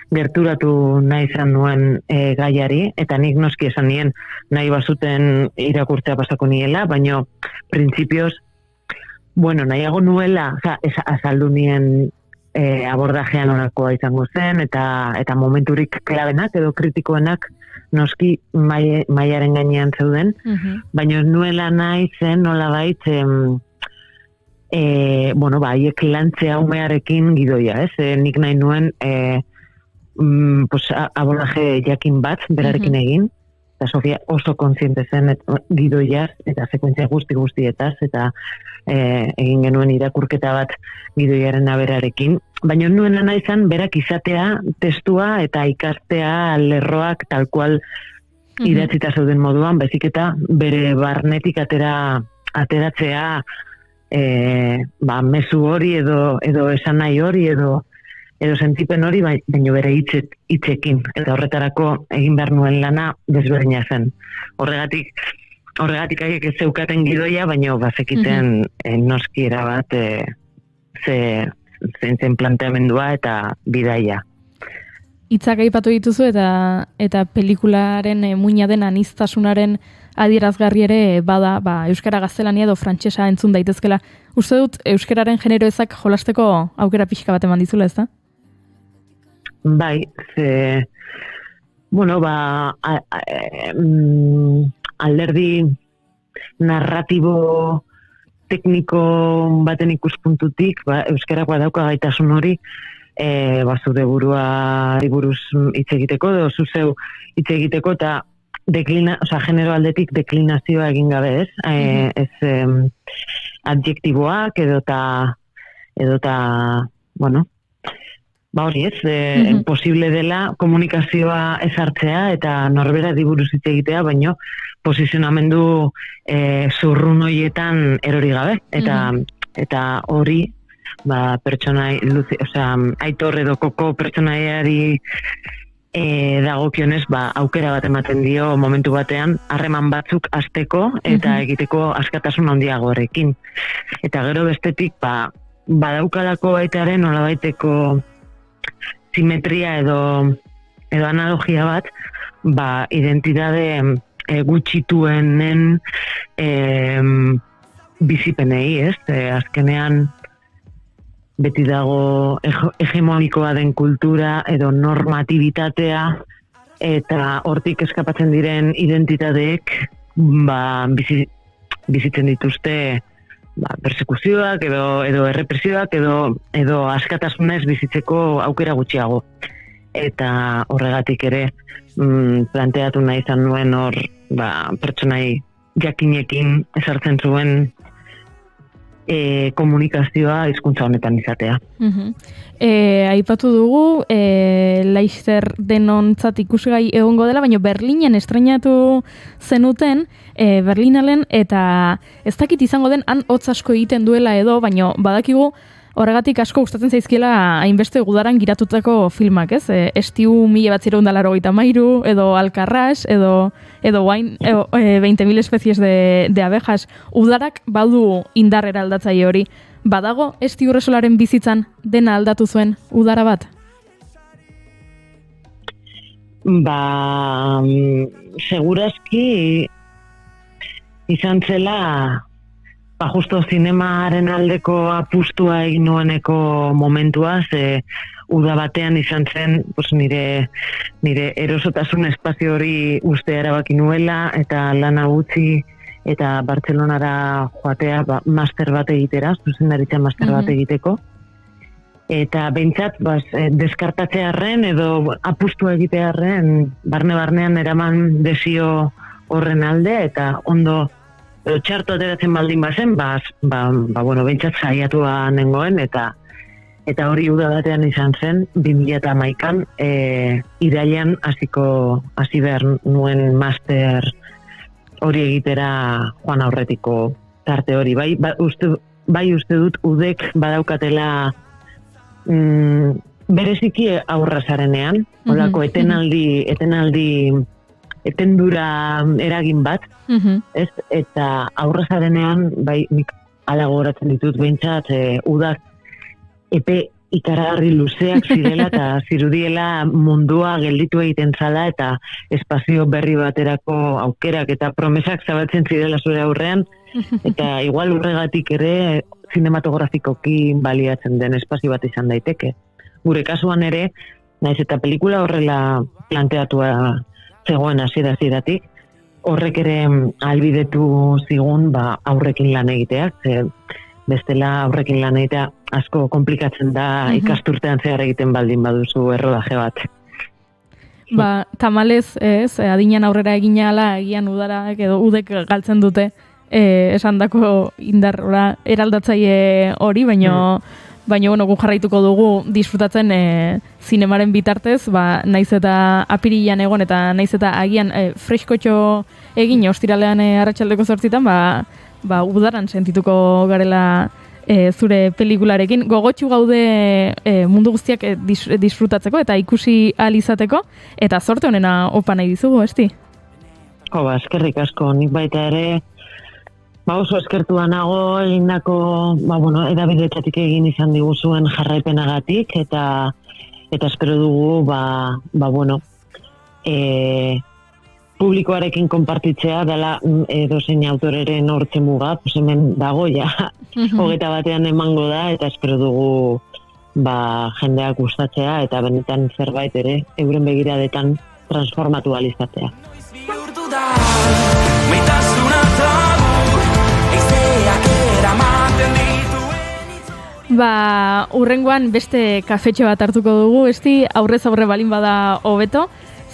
gerturatu nahi izan nuen gaiari, eta nik noski esan nien nahi bazuten irakurtzea pasako niela, baino printzipioz, nahiago nuela, azaldu nien abordajean orakoa izango zen, eta momenturik klabenak edo kritikoenak noski mailaren gainean zeuden, baina nuela nahi zen nolabait haiek lantzea umearekin gidoia, ez? Nik nahi nuen abordaje jakin bat berarekin egin, eta Sofia oso kontziente zen gidoiaz eta sekuentzia guztietaz, eta egin genuen irakurketa bat gidoiaren aberarekin, baina nuen nahi izan berak izatea testua eta ikastea lerroak tal kual idatzita zeuden moduan, baizik eta bere barnetik ateratzea mezu hori edo esan nahi hori edo sentipen hori, baina bere hitzekin, eta horretarako egin behar nuen lana desberdina zen. Horregatik haiek ez zeukaten gidoia, baina bazekiten noski erabat zen planteamendua eta bidaia. Hitzak aipatu dituzu eta pelikularen muina den aniztasunaren adierazgarri ere bada, euskara gaztelania edo frantsesa entzun daitezkela. Uste dut euskararen genero ezak jolasteko aukera pixka bat eman dizula, ez da? Bai, alderdi narratibo tekniko baten ikuspuntutik, euskarak badauka gaitasun hori, zure buruari buruz hitz egiteko, edo zuzeu hitz egiteko, eta genero aldetik deklinazioa egin gabe, ez? Adjektiboak edota hori ez, posible dela komunikazioa ezartzea eta norbera buruz hitz egitea, baino posizionamendu zurrun horietan erori gabe, eta hori pertsonai, Aitor edo Koko pertsonaiari dagokionez aukera bat ematen dio momentu batean harreman batzuk hasteko eta egiteko askatasun handiagoarekin. Eta gero bestetik badaukalako baitaren nolabaiteko simetria edo edo analogia bat, identitate gutxituenen bizipenei, ez? Azkenean beti dago hegemonikoa den kultura edo normatibitatea eta hortik eskapatzen diren identitateek bizitzen dituzte persekuzioak edo errepresioak edo askatasunez bizitzeko aukera gutxiago. Eta horregatik ere planteatu nahi izan nuen hor pertsonai jakinekin ezartzen zuen komunikazioa hizkuntza honetan izatea. Aipatu dugu, Leicester denontzat ikusgai egongo dela, baina Berlinen estrainatu zenuten, Berlinalen, eta ez dakit izango den han hotz asko egiten duela edo, baina badakigu horregatik asko gustatzen zaizkiela hainbeste gudaran giratutako filmak, ez? Estiu 1983, edo Alcarrás, edo 20.000 especies de abejas. Udarak badu indarrera aldatzaile hori. Badago Esti Urresolaren bizitzan dena aldatu zuen udara bat? Segurazki izan zela justo zinemaren aldeko apustua egin nueneko momentua, uda batean izan zen nire erosotasun espazio hori ustea erabaki nuela, eta lana utzi eta Bartzelonara joatea master bat egitera, zuzendaritza master bat egiteko. Eta behintzat, deskartatzearren edo apustua egitearren, barne-barnean eraman desio horren alde, eta ondo txarto ateratzen baldin bazen, behintzat saiatua nengoen, eta hori uda batean izan zen, 2011an, irailean hasi behar nuen master hori egitera joan aurretiko tarte hori. Bai uste dut udek badaukatela bereziki aurra zarenean, holako etendura eragin bat, ez? Eta aurra zarenean, nik ala gogoratzen ditut behintzat, udak epe ikaragarri luzeak zirela eta zirudiela mundua gelditu egiten zala eta espazio berri baterako aukerak eta promesak zabaltzen zirela zure aurrean, eta igual urregatik ere zinematografikoki baliatzen den espazio bat izan daiteke. Gure kasuan ere, naiz eta pelikula horrela planteatua zegoen hasieratik, horrek ere ahalbidetu zigun aurrekin lan egiteak, bestela aurrekin lan egitea asko komplikatzen da ikasturtean zehar egiten baldin baduzu errodaje bat. Tamalez, adinean aurrera egina ala, egian udarak edo udek galtzen dute esandako indarra eraldatzaile hori, baina gu jarraituko dugu disfrutatzen zinemaren bitartez, naiz eta apirilan egon eta naiz eta agian freskotxo egin ostiralean arratsaldeko 8:00, udaran sentituko garela zure pelikularekin. Gogotsu gaude mundu guztiak disfrutatzeko eta ikusi ahal izateko, eta zorte honena opa nahi dizugu, Esti? Eskerrik asko, nik baita ere oso eskertua nago egindako edabidetatik egin izan diguzuen jarraipenagatik, eta espero dugu publikoarekin konpartitzea dela edozein autoreren hortze muga, hemen dago ja 21 emango da, eta espero dugu jendeak gustatzea eta benetan zerbait ere euren begiradetan transformatu ahal izatea. Urrengoan beste kafetxo bat hartuko dugu, Esti, aurrez aurre balin bada hobeto,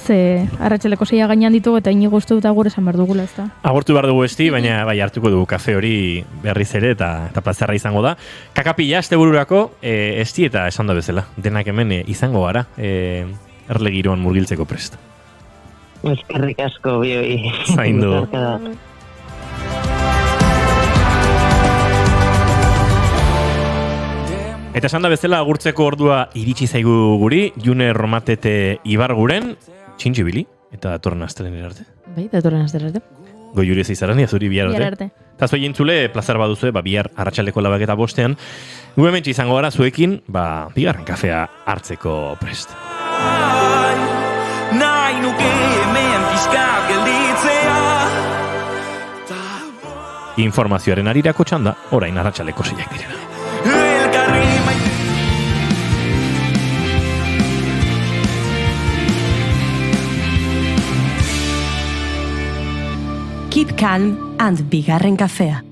ze arratsaleko 6 gainean ditugu eta inigo uste dut agur esan behar dugula, ez da? Agurtu behar dugu, Esti, baina hartuko dugu kafe hori berriz ere eta plazerra izango da. Kakapila, astebururako, Esti eta esan da bezala, denak hemen izango gara, erle giroan murgiltzeko prest. Eskerrik asko, bioi. Zaindu. Eta esan da bezala agurtzeko ordua iritsi zaigu guri, June Romatete Ibarguren, txintxibili, eta datorren astelehen arte. Datorren astelehen arte. Goiuri ez izaren, zuri bihar arte. Eta zoi jentzule, plazar baduzue, bihar arratsaldeko 5:00 gu hementsi izango gara zuekin, bigarren kafea hartzeko prest. nahi nuke hemen pixka gelditzea. Informazioaren arirako txanda, orain arratsaleko 6 direla. Elkarri maite. Keep calm and bigarren kafea.